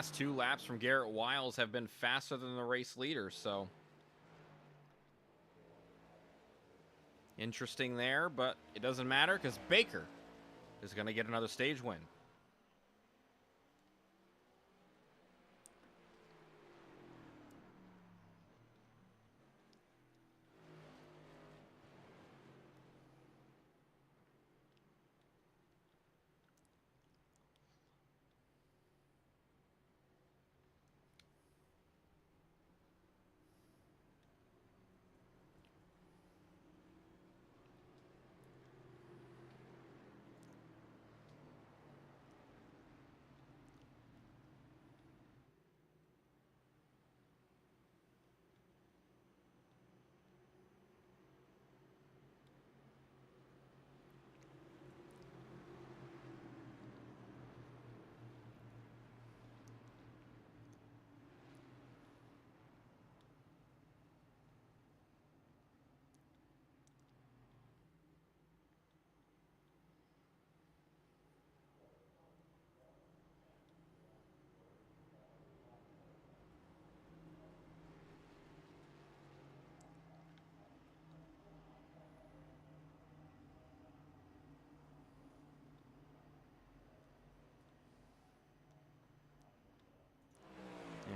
last 2 laps from Garrett Wiles have been faster than the race leader, so interesting there, but it doesn't matter because Baker is going to get another stage win.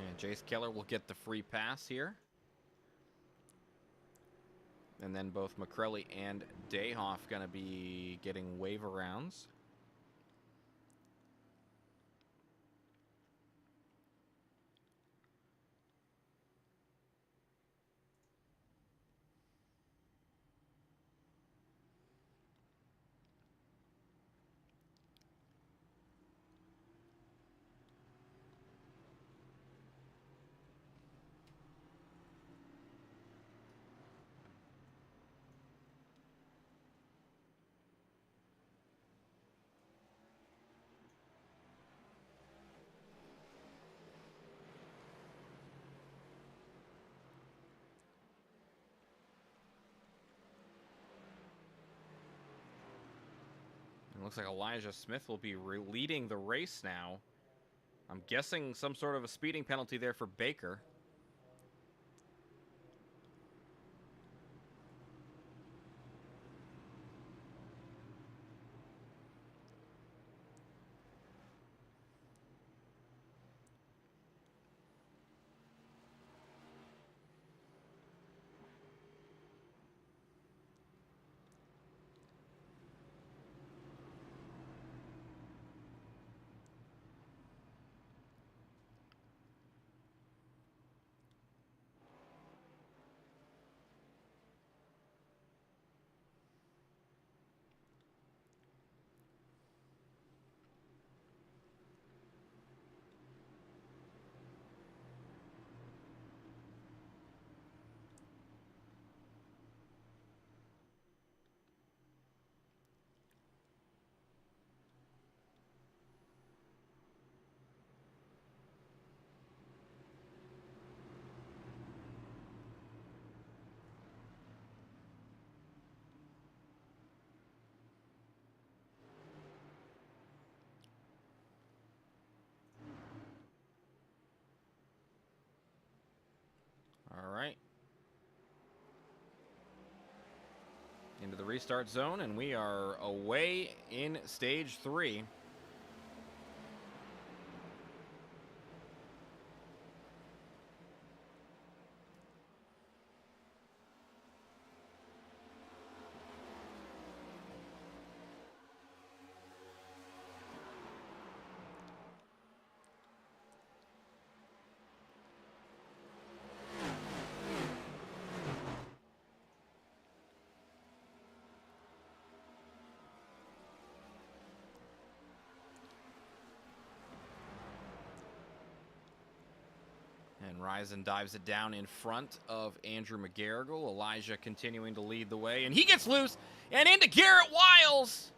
And Jace Keller will get the free pass here. And then both McCrelly and Dayhoff going to be getting wave arounds. It looks like Elijah Smith will be leading the race now. I'm guessing some sort of a speeding penalty there for Baker. All right. Into the restart zone, and we are away in stage 3. And Ryzen dives it down in front of Andrew McGarrigle. Elijah continuing to lead the way, and he gets loose and into Garrett Wiles.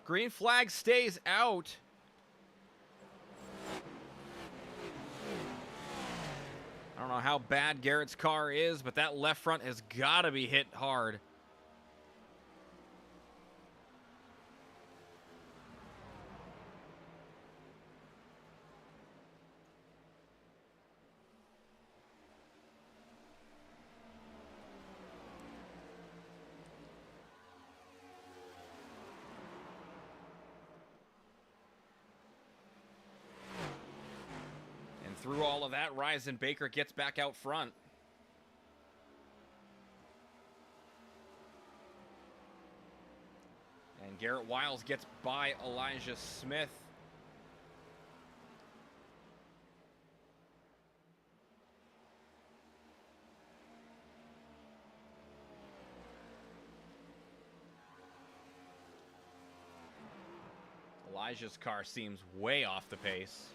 Green flag stays out. I don't know how bad Garrett's car is, but that left front has got to be hit hard. through all of that, Ryzen Baker gets back out front. And Garrett Wiles gets by Elijah Smith. Elijah's car seems way off the pace.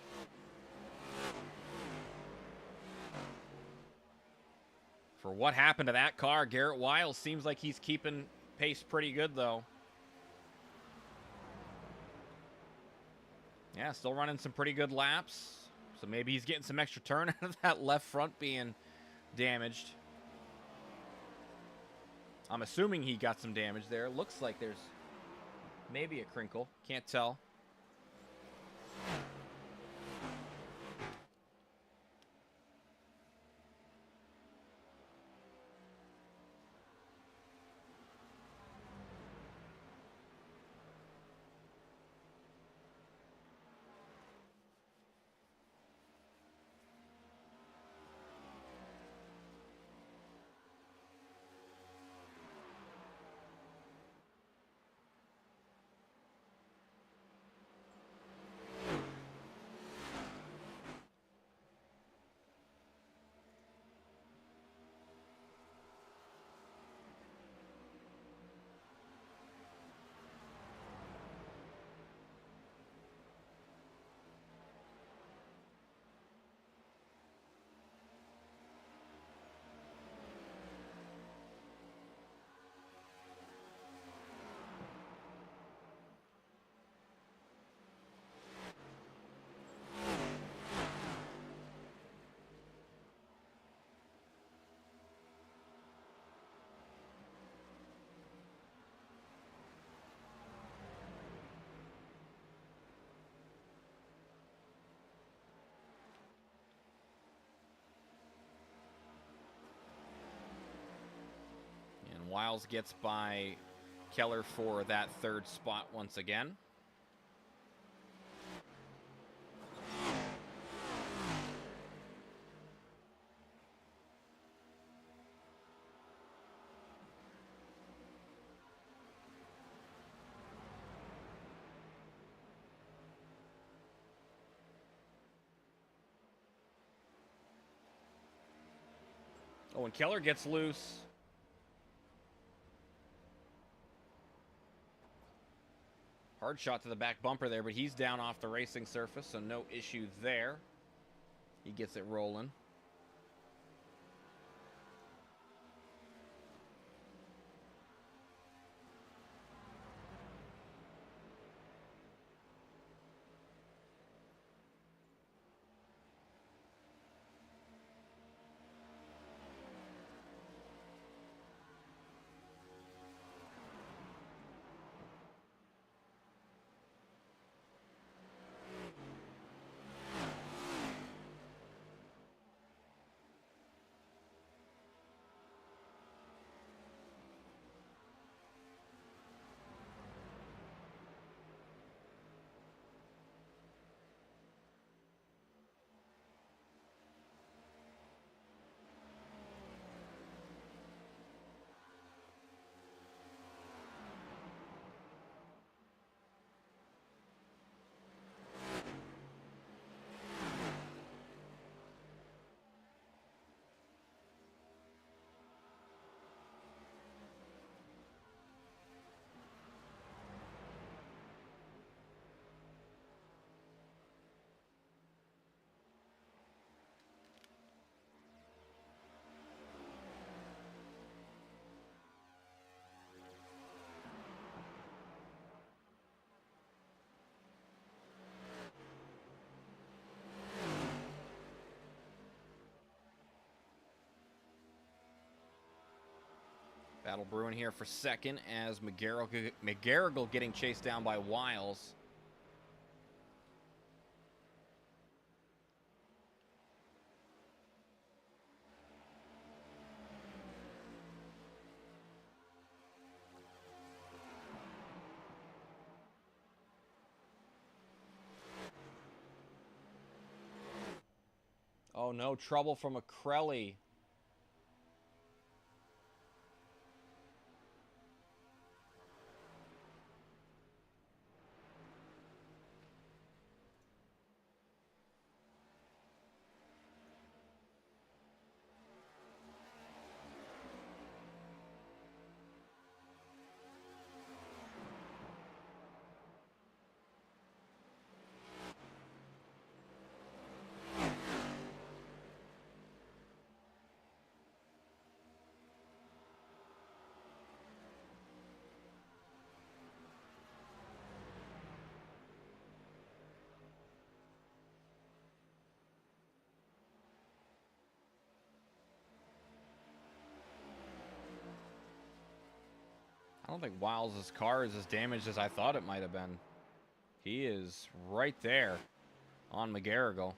For what happened to that car, Garrett Wiles seems like he's keeping pace pretty good, though. Yeah, still running some pretty good laps. So maybe he's getting some extra turn out of that left front being damaged. I'm assuming he got some damage there. Looks like there's maybe a crinkle. Can't tell. Wiles gets by Keller for that third spot once again. Oh, and Keller gets loose. Hard shot to the back bumper there, but he's down off the racing surface, so no issue there. He gets it rolling. Battle brewing here for second as McGarrigle getting chased down by Wiles. Oh no, trouble from McCrelly. I don't think Wiles' car is as damaged as I thought it might have been. He is right there on McGarrigle.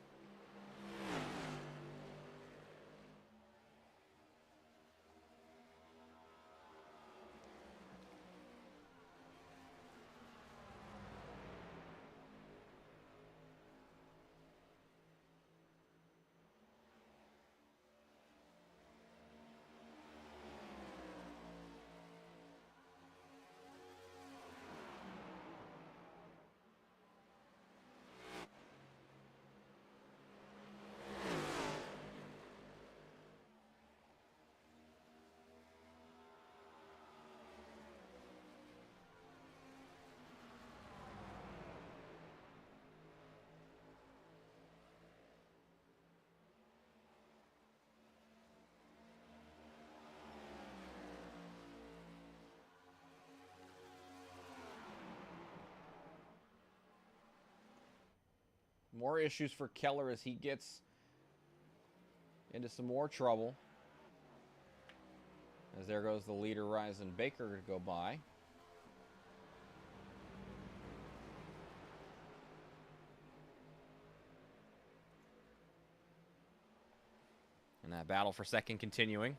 More issues for Keller as he gets into some more trouble. As there goes the leader, Ryzen Baker, to go by. And that battle for second continuing.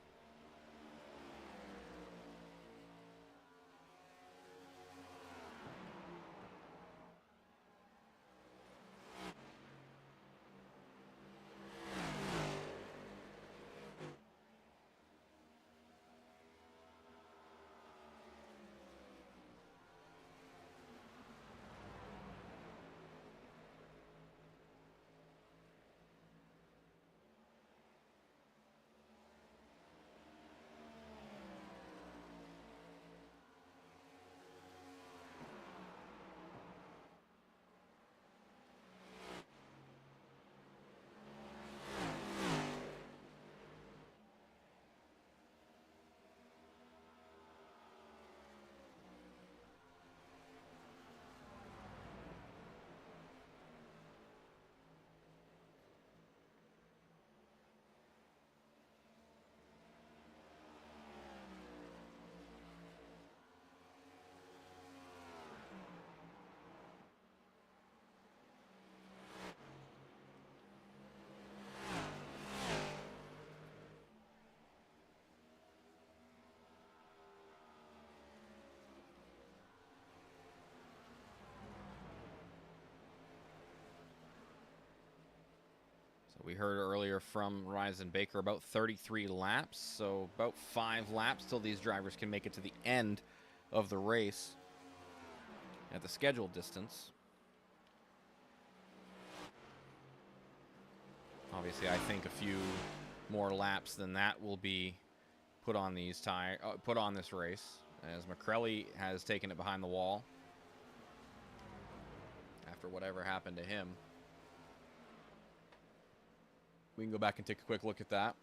We heard earlier from Ryzen Baker about 33 laps, so about 5 laps till these drivers can make it to the end of the race at the scheduled distance. Obviously, I think a few more laps than that will be put on these put on this race, as McCrelly has taken it behind the wall after whatever happened to him. We can go back and take a quick look at that.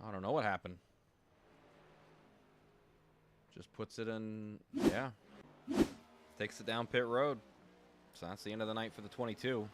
I don't know what happened. Just puts it in, yeah. Takes it down pit road. So that's the end of the night for the 22.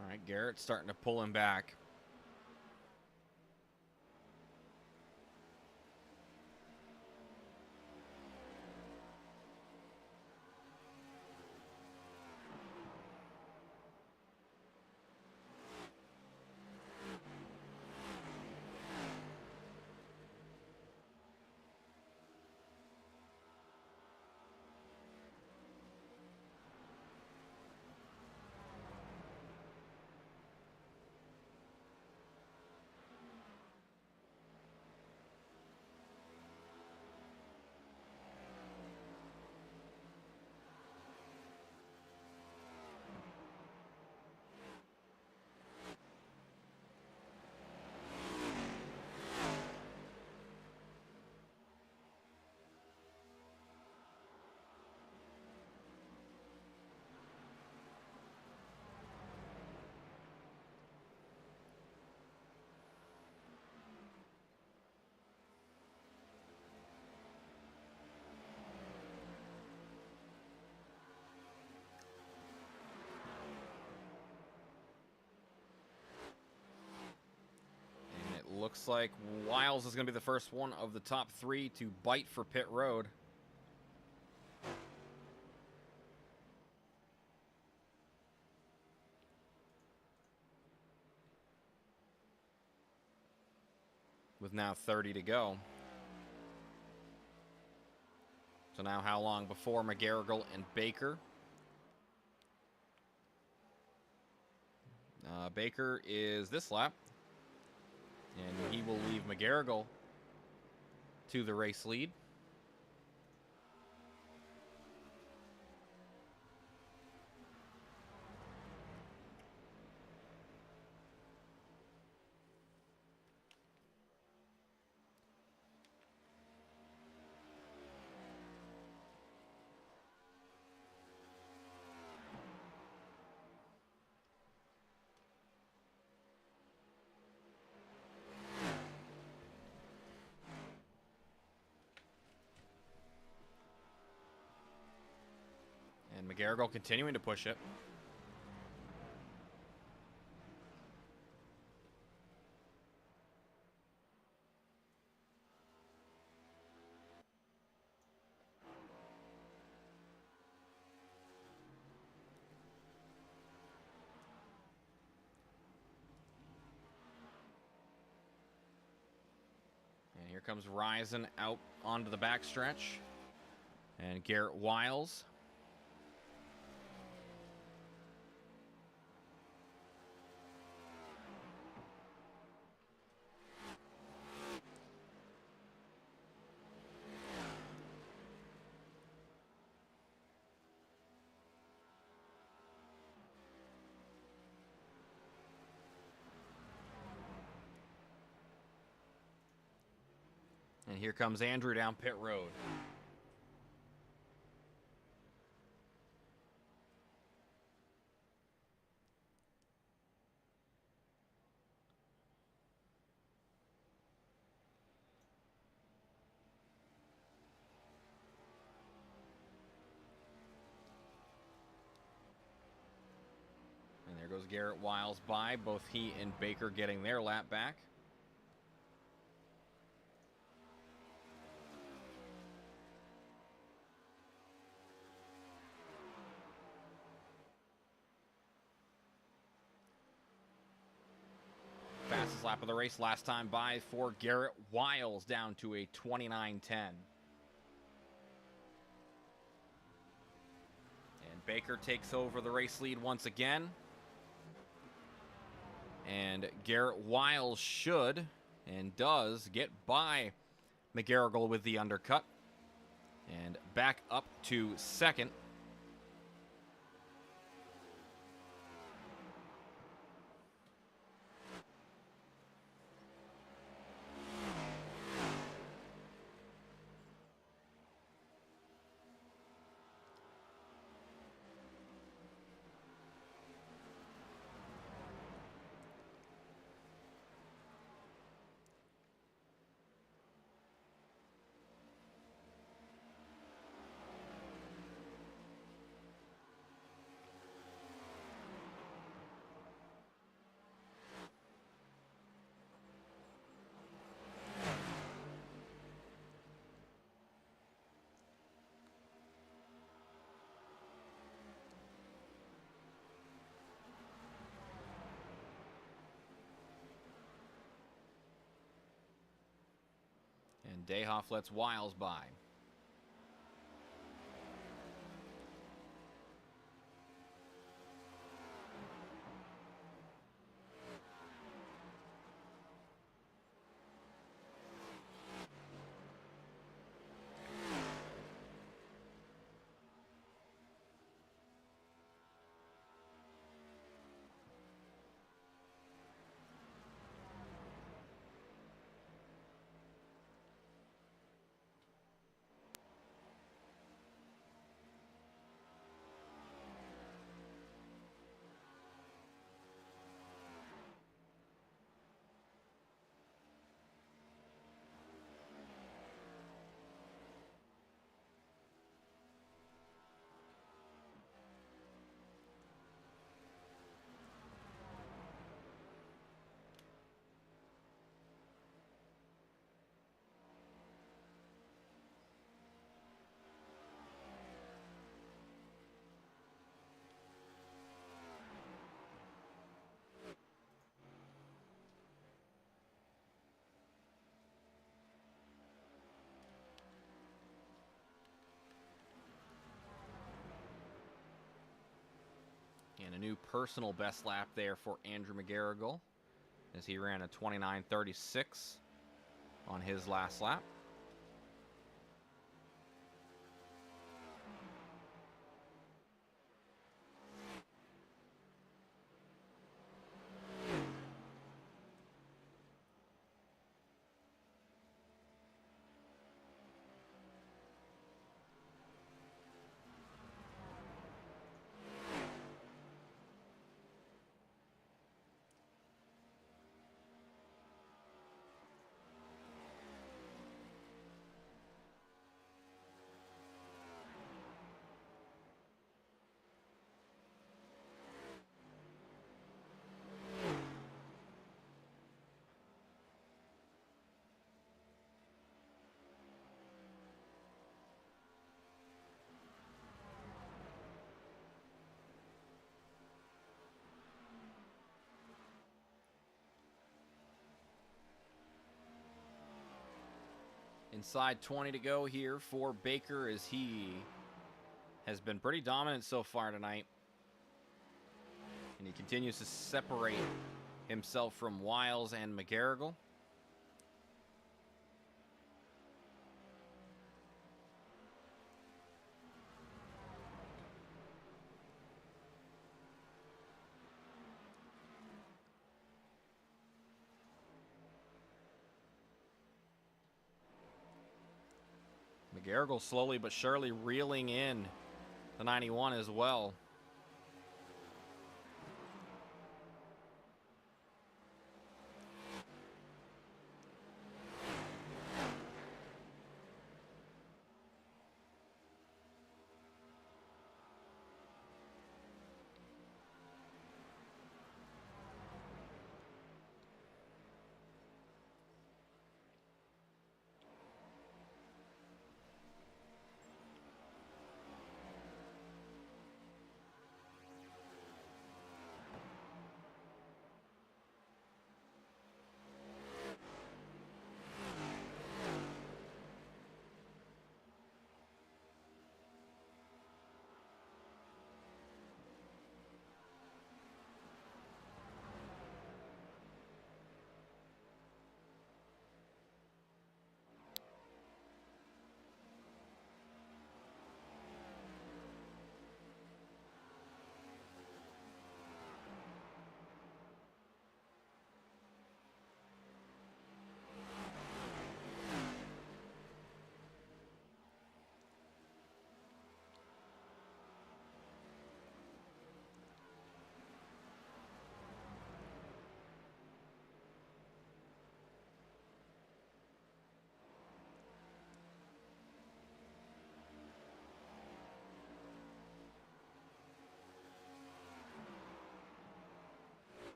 All right, Garrett's starting to pull him back. Looks like Wiles is going to be the first one of the top 3 to bite for pit road. With now 30 to go. So now how long before McGarrigle and Baker? Baker is this lap. And he will leave McGarrigle to the race lead. And McGarrigle continuing to push it. And here comes Ryzen out onto the backstretch. And Garrett Wiles. And here comes Andrew down pit road. And there goes Garrett Wiles by, both he and Baker getting their lap back. Fastest lap of the race last time by for Garrett Wiles, down to a 29:10. And Baker takes over the race lead once again. And Garrett Wiles should and does get by McGarrigle with the undercut. And back up to second. And Dayhoff lets Wiles by. And a new personal best lap there for Andrew McGarrigle, as he ran a 29:36 on his last lap. Inside 20 to go here for Baker, as he has been pretty dominant so far tonight. And he continues to separate himself from Wiles and McGarrigle. McGarrigle slowly but surely reeling in the 91 as well.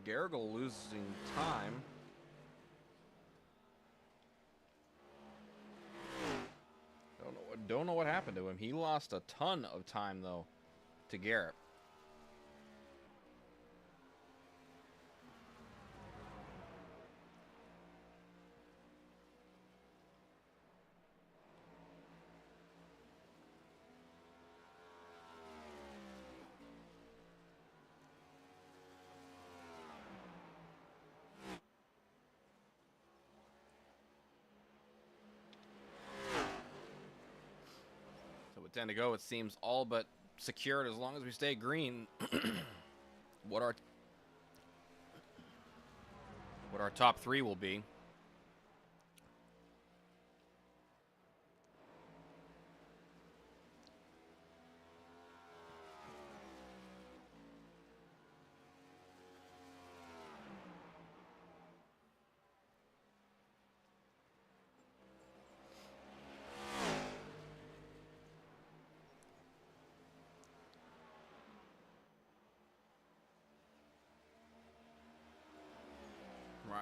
Garrigle losing time. Don't know what happened to him. He lost a ton of time, though, to Garrett. With 10 to go, it seems all but secured as long as we stay green. what our top three will be.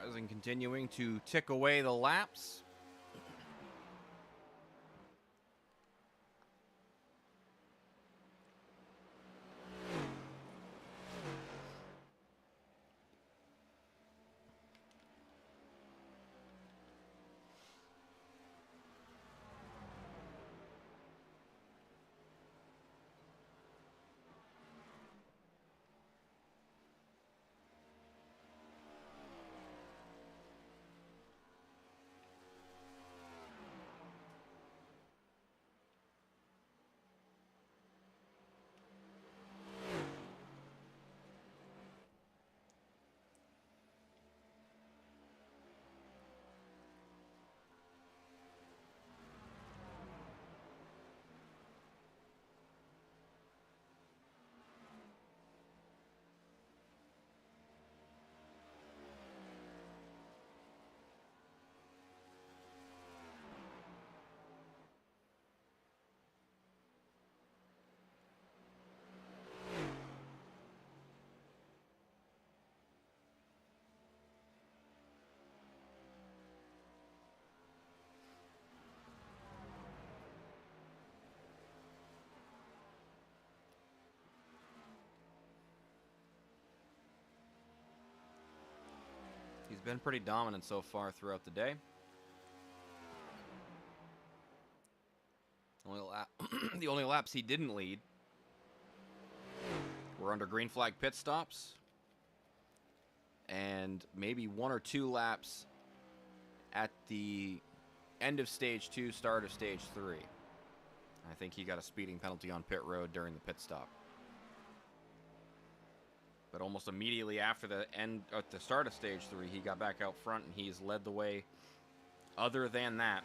Rising continuing to tick away the laps. He's been pretty dominant so far throughout the day. The only laps he didn't lead were under green flag pit stops and maybe 1 or 2 laps at the end of stage 2, start of stage 3. I think he got a speeding penalty on pit road during the pit stop. But almost immediately after the start of stage 3, he got back out front and he's led the way. Other than that,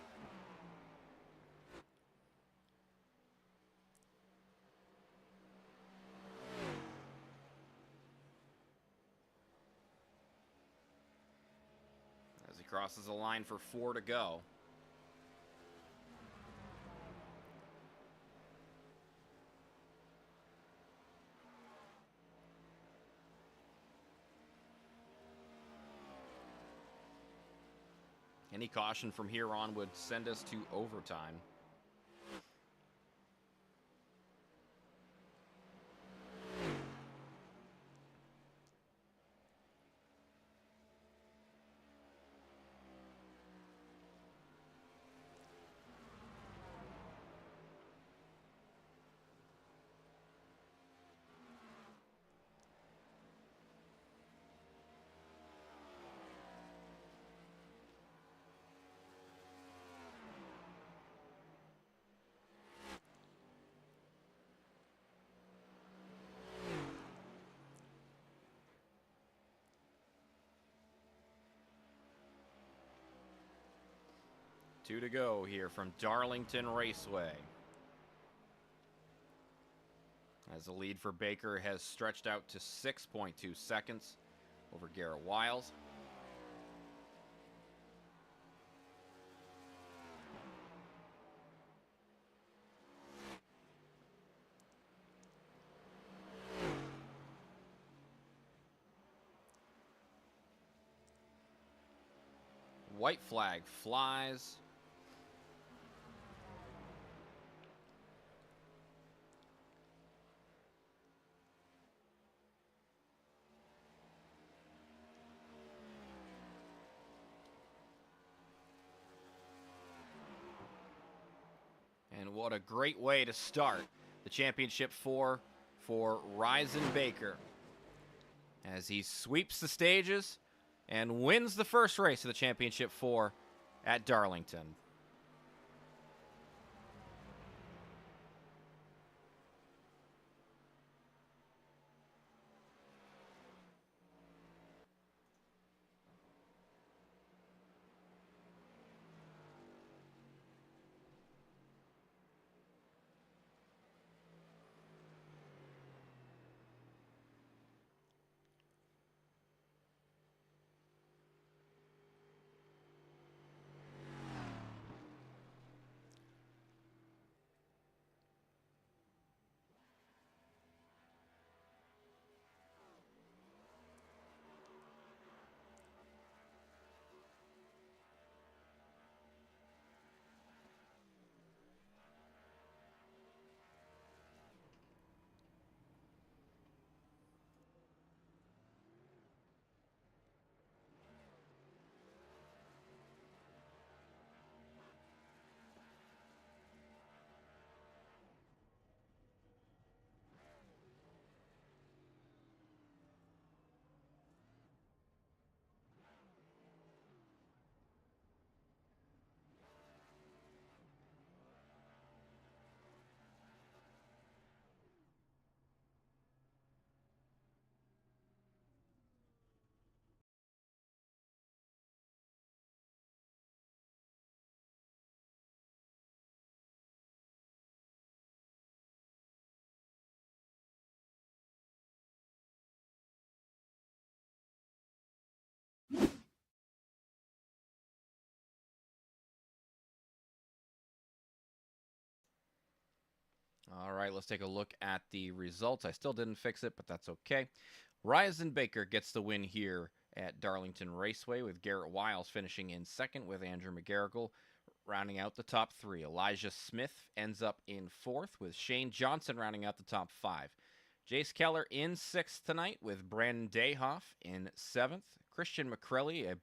as he crosses the line for 4 to go. Any caution from here on would send us to overtime. Two to go here from Darlington Raceway. As the lead for Baker has stretched out to 6.2 seconds over Garrett Wiles. white flag flies. And what a great way to start the Championship 4 for Ryzen Baker, as he sweeps the stages and wins the first race of the Championship 4 at Darlington. All right, let's take a look at the results. I still didn't fix it, but that's okay. Ryzen Baker gets the win here at Darlington Raceway, with Garrett Wiles finishing in second, with Andrew McGarrigle rounding out the top three. Elijah Smith ends up in fourth, with Shane Johnson rounding out the top five. Jace Keller in sixth tonight, with Brandon Dayhoff in seventh. Christian McCrelly, a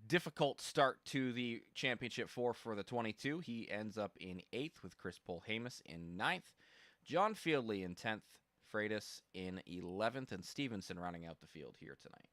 difficult start to the Championship 4 for the 22. He ends up in 8th, with Chris Polhamus in 9th. John Fieldley in 10th. Freitas in 11th. And Stevenson rounding out the field here tonight.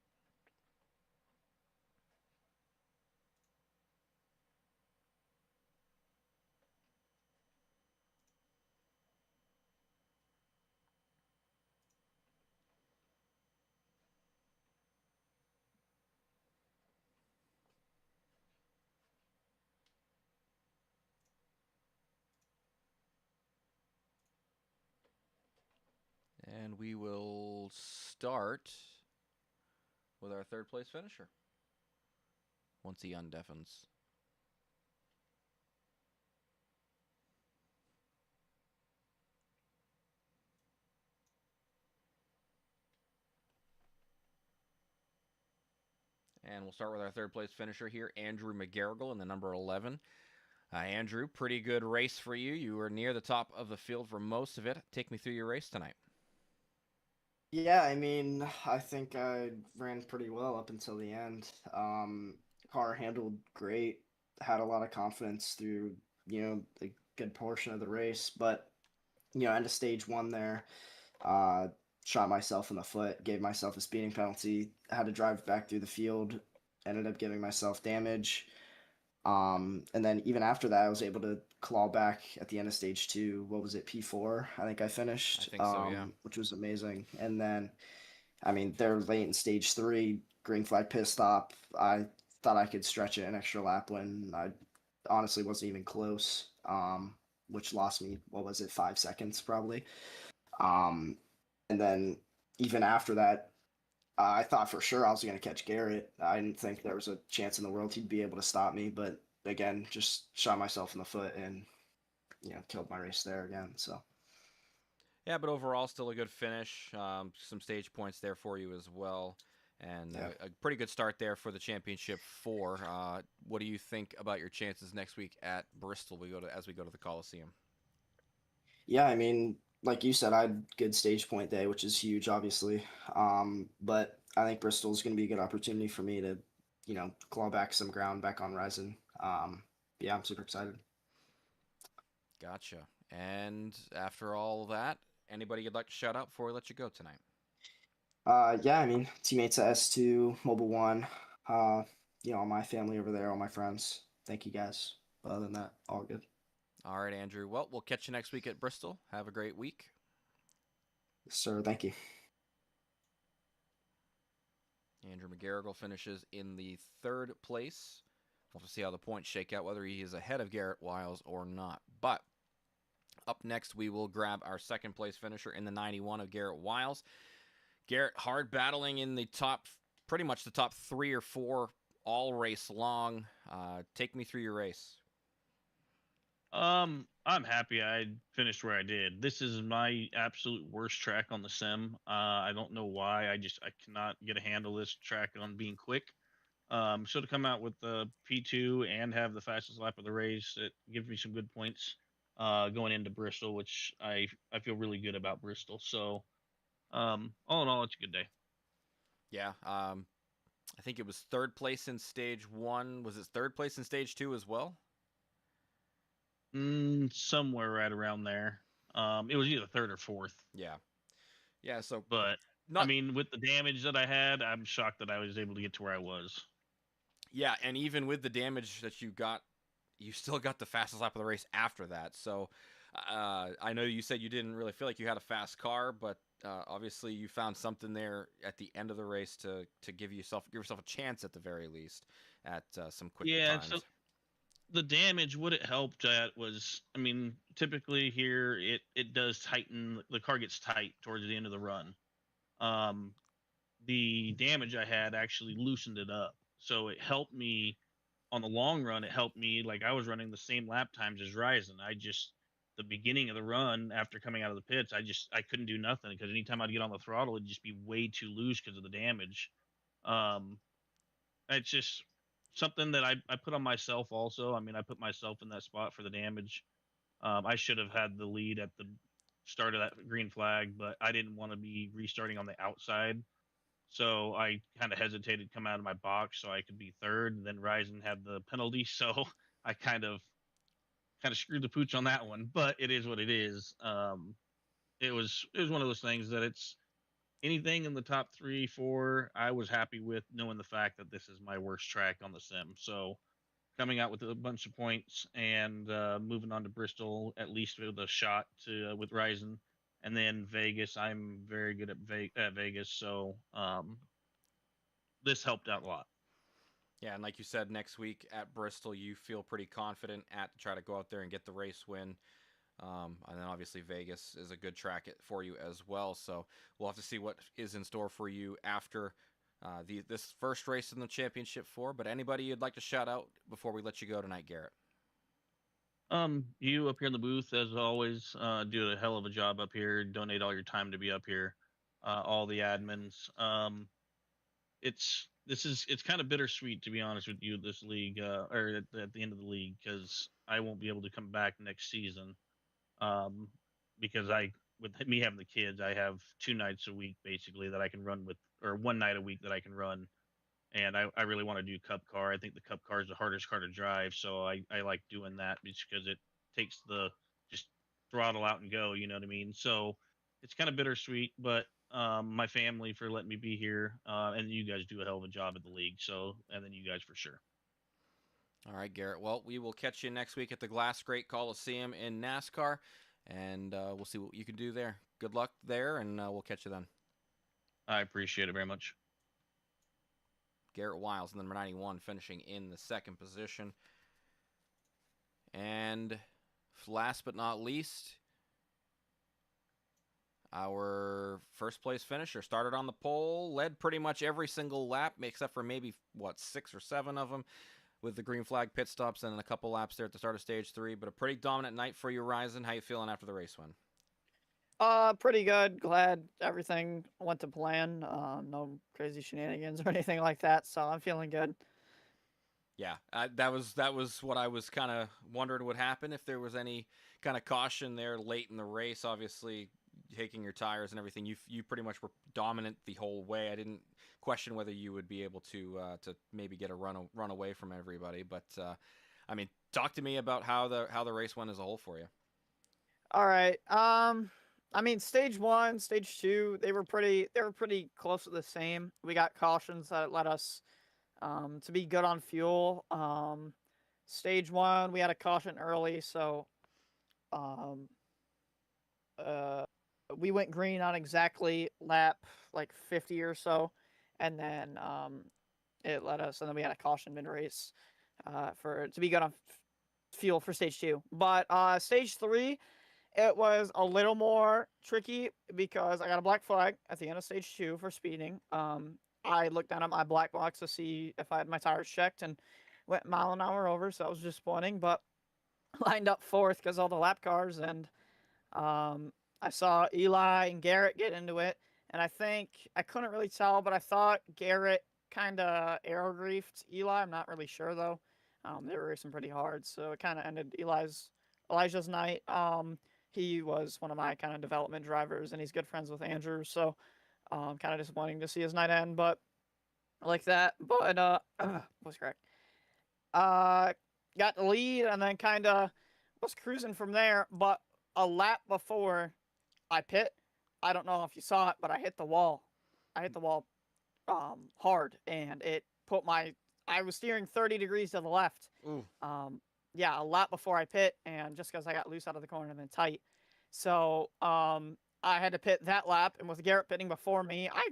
And we will start with our third place finisher once he undeafens. And we'll start with our third place finisher here, Andrew McGarrigle in the number 11. Andrew, pretty good race for you. You were near the top of the field for most of it. Take me through your race tonight. Yeah, I mean, I think I ran pretty well up until the end. Car handled great, had a lot of confidence through, a good portion of the race, but, end of stage one there, uh, shot myself in the foot, gave myself a speeding penalty, had to drive back through the field, ended up giving myself damage. And then even after that, I was able to claw back at the end of stage two. What was it, P4? I think I finished, I think so, yeah. which was amazing. And then, I mean, they're late in stage three, green flag pit stop. I thought I could stretch it an extra lap when I honestly wasn't even close, which lost me, what was it, 5 seconds probably. And then even after that, I thought for sure I was going to catch Garrett. I didn't think there was a chance in the world he'd be able to stop me, but again, just shot myself in the foot and, killed my race there again. So, yeah, but overall, still a good finish. Some stage points there for you as well. And Yeah. a pretty good start there for the Championship 4. What do you think about your chances next week at Bristol? As we go to the Coliseum. Yeah, I mean, like you said, I had good stage point day, which is huge, obviously. But I think Bristol is going to be a good opportunity for me to, claw back some ground back on Ryzen. Yeah, I'm super excited. Gotcha. And after all that, anybody you'd like to shout out before we let you go tonight? Yeah, I mean, teammates at S2, Mobile One, uh, all my family over there, all my friends. Thank you guys. Other than that, all good. All right, Andrew. Well, we'll catch you next week at Bristol. Have a great week. Sir, thank you. Andrew McGarrigle finishes in the 3rd place. We'll have to see how the points shake out, whether he is ahead of Garrett Wiles or not. But up next, we will grab our 2nd place finisher in the 91 of Garrett Wiles. Garrett, hard battling in the pretty much the top 3 or 4 all race long. Take me through your race. I'm happy I finished where I did. This is my absolute worst track on the sim. I don't know why. I cannot get a handle this track on being quick. So to come out with the P2 and have the fastest lap of the race, it gives me some good points going into Bristol, which I feel really good about Bristol. So all in all, it's a good day. Yeah, I think it was 3rd place in stage 1. Was it 3rd place in stage 2 as well? Somewhere right around there. It was either 3rd or 4th. Yeah. So, But I mean, with the damage that I had, I'm shocked that I was able to get to where I was. Yeah, and even with the damage that you got, you still got the fastest lap of the race after that. So, I know you said you didn't really feel like you had a fast car, but obviously you found something there at the end of the race to give yourself a chance at the very least at some quick times. So the damage, what it helped at was, I mean, typically here it does tighten. The car gets tight towards the end of the run. The damage I had actually loosened it up, so it helped me on the long run. It helped me, like I was running the same lap times as Ryzen. The beginning of the run after coming out of the pits, I couldn't do nothing because anytime I'd get on the throttle, it'd just be way too loose because of the damage. Um, it's just something that I put on myself also. I mean, I put myself in that spot for the damage. I should have had the lead at the start of that green flag, but I didn't want to be restarting on the outside. So I kind of hesitated to come out of my box so I could be 3rd. And then Ryzen had the penalty, so I kind of screwed the pooch on that one. But it is what it is. It was one of those things that it's anything in the top 3, 4. I was happy with knowing the fact that this is my worst track on the sim. So coming out with a bunch of points and moving on to Bristol, at least with a shot to with Ryzen. And then Vegas, I'm very good at Vegas, so this helped out a lot. Yeah, and like you said, next week at Bristol, you feel pretty confident to try to go out there and get the race win. And then obviously Vegas is a good track for you as well. So we'll have to see what is in store for you after this first race in the Championship 4. But anybody you'd like to shout out before we let you go tonight, Garrett? You up here in the booth, as always, do a hell of a job up here. Donate all your time to be up here. All the admins. It's kind of bittersweet, to be honest with you, this league, or at the end of the league, because I won't be able to come back next season. Because with me having the kids, I have 2 nights a week basically that I can run with, or 1 night a week that I can run. And I really want to do Cup car. I think the Cup car is the hardest car to drive, so I like doing that because it takes the just throttle out and go. You know what I mean? So it's kind of bittersweet, but my family for letting me be here, and you guys do a hell of a job at the league. So, and then you guys for sure. All right, Garrett. Well, we will catch you next week at the Glass Great Coliseum in NASCAR, and we'll see what you can do there. Good luck there, and we'll catch you then. I appreciate it very much. Garrett Wiles, number 91, finishing in the 2nd position. And last but not least, our first place finisher started on the pole, led pretty much every single lap, except for maybe, 6 or 7 of them, with the green flag pit stops and a couple laps there at the start of stage 3. But a pretty dominant night for you, Ryzen. How you feeling after the race win? Pretty good. Glad everything went to plan. No crazy shenanigans or anything like that, so I'm feeling good. Yeah, that was what I was kind of wondering would happen if there was any kind of caution there late in the race. Obviously, taking your tires and everything, you pretty much were dominant the whole way. I didn't question whether you would be able to maybe get a run away from everybody. But I mean, talk to me about how the race went as a whole for you. All right. I mean, stage one, stage two, they were pretty close to the same. We got cautions that led us to be good on fuel. Stage one, we had a caution early, so um, uh, we went green on exactly lap like 50 or so, and then it led us, and then we had a caution mid race for to be good on fuel for stage two. But stage three, it was a little more tricky because I got a black flag at the end of stage two for speeding. I looked down at my black box to see if I had my tires checked and went mile an hour over, so that was disappointing. But lined up fourth because all the lap cars, and um, I saw Eli and Garrett get into it, and I think I couldn't really tell, but I thought Garrett kind of aero griefed Eli. I'm not really sure though. They were racing pretty hard, so it kind of ended Elijah's night. He was one of my kind of development drivers, and he's good friends with Andrew, so kind of disappointing to see his night end, but like that. But was correct. Uh, got the lead, and then kind of was cruising from there. But a lap before I pit, I don't know if you saw it, but I hit the wall. I hit the wall hard, and it put my. I was steering 30 degrees to the left. Ooh. Yeah, a lap before I pit, and just because I got loose out of the corner and then tight. So I had to pit that lap, and with Garrett pitting before me, I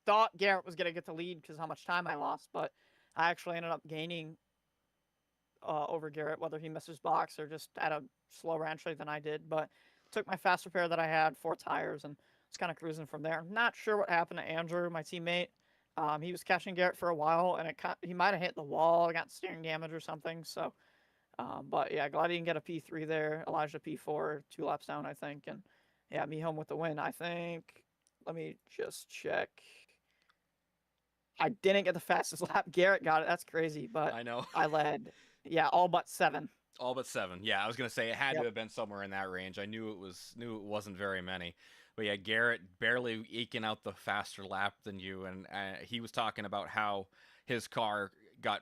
thought Garrett was going to get the lead because how much time I lost, but I actually ended up gaining over Garrett, whether he missed his box or just had a slower entry than I did. But took my fast repair that I had, 4 tires, and was kind of cruising from there. Not sure what happened to Andrew, my teammate. He was catching Garrett for a while, and he might have hit the wall, got steering damage or something. So, but yeah, glad he didn't get a P3 there. Elijah P4, 2 laps down, I think, and yeah, me home with the win. I think. Let me just check. I didn't get the fastest lap. Garrett got it. That's crazy, but I know. I led. Yeah, all but 7. All but 7. Yeah, I was gonna say it had Yep. to have been somewhere in that range. I knew it wasn't very many. But yeah, Garrett barely eking out the faster lap than you, and he was talking about how his car got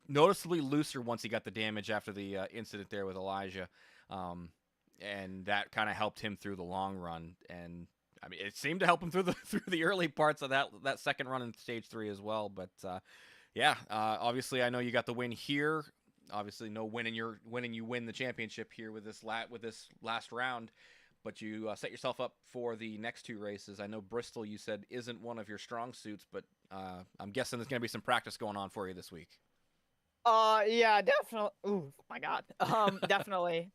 noticeably looser once he got the damage after the incident there with Elijah, and that kind of helped him through the long run. And I mean, it seemed to help him through the early parts of that second run in stage 3 as well. But yeah, obviously I know you got the win here. Obviously, no winning you win the championship here with this last round, but you set yourself up for the next 2 races. I know Bristol, you said, isn't one of your strong suits, but I'm guessing there's going to be some practice going on for you this week. Yeah, definitely. Ooh, my God. Definitely.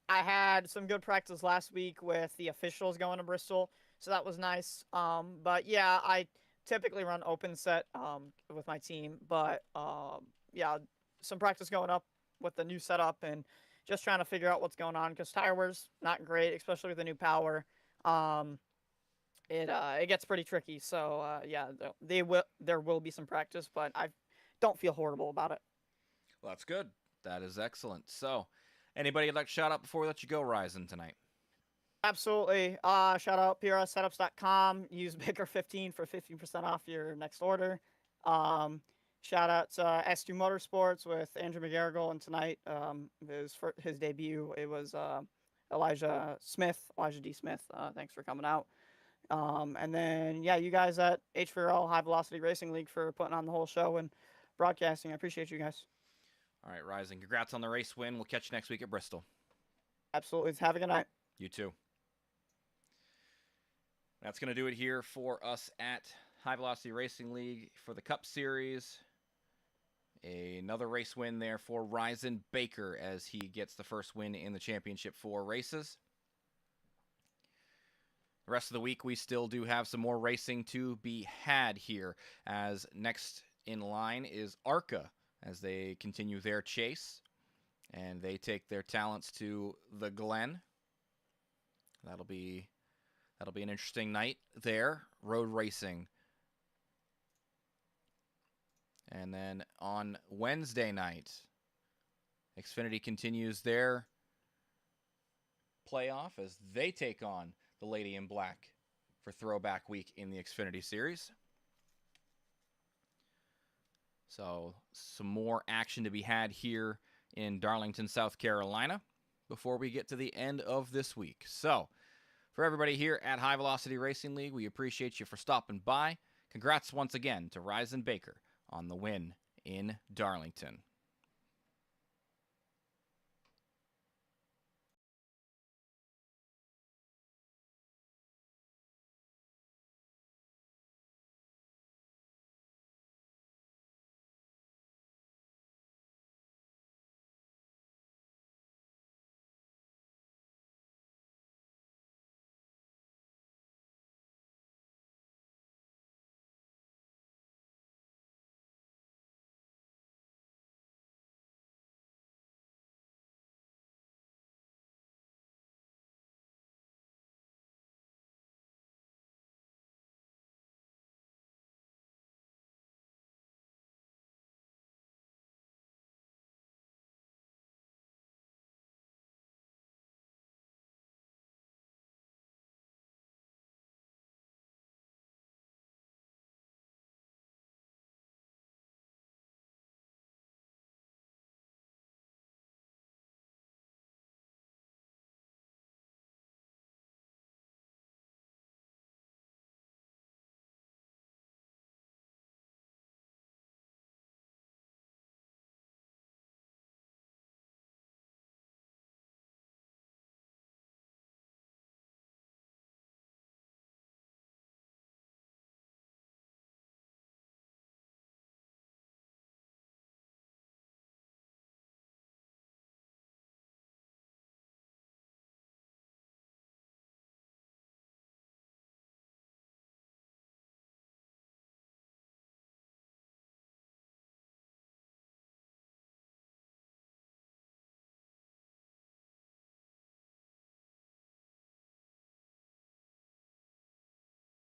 I had some good practice last week with the officials going to Bristol, so that was nice. But yeah, I typically run open set with my team, but yeah, some practice going up with the new setup and just trying to figure out what's going on because tire wear's not great, especially with the new power. It gets pretty tricky. So yeah, there will be some practice, but I don't feel horrible about it. Well, that's good. That is excellent. So, anybody you'd like to shout out before we let you go, Ryzen, tonight? Absolutely. Shout out PRSsetups.com. Use Baker15 for 15% off your next order. Shout out to S2 Motorsports with Andrew McGarrigle, and tonight his debut. It was Elijah D. Smith. Thanks for coming out. And then yeah, you guys at HVRL High Velocity Racing League for putting on the whole show and broadcasting. I appreciate you guys. All right, Rising. Congrats on the race win. We'll catch you next week at Bristol. Absolutely. Have a good night. You too. That's going to do it here for us at High Velocity Racing League for the Cup Series. Another race win there for Ryzen Baker as he gets the first win in the championship 4 races. The rest of the week, we still do have some more racing to be had here, as next in line is ARCA as they continue their chase, and they take their talents to the Glen. That'll be an interesting night there. Road racing. And then on Wednesday night, Xfinity continues their playoff as they take on the Lady in Black for Throwback Week in the Xfinity Series. So some more action to be had here in Darlington, South Carolina before we get to the end of this week. So for everybody here at High Velocity Racing League, we appreciate you for stopping by. Congrats once again to Ryzen Baker on the win in Darlington.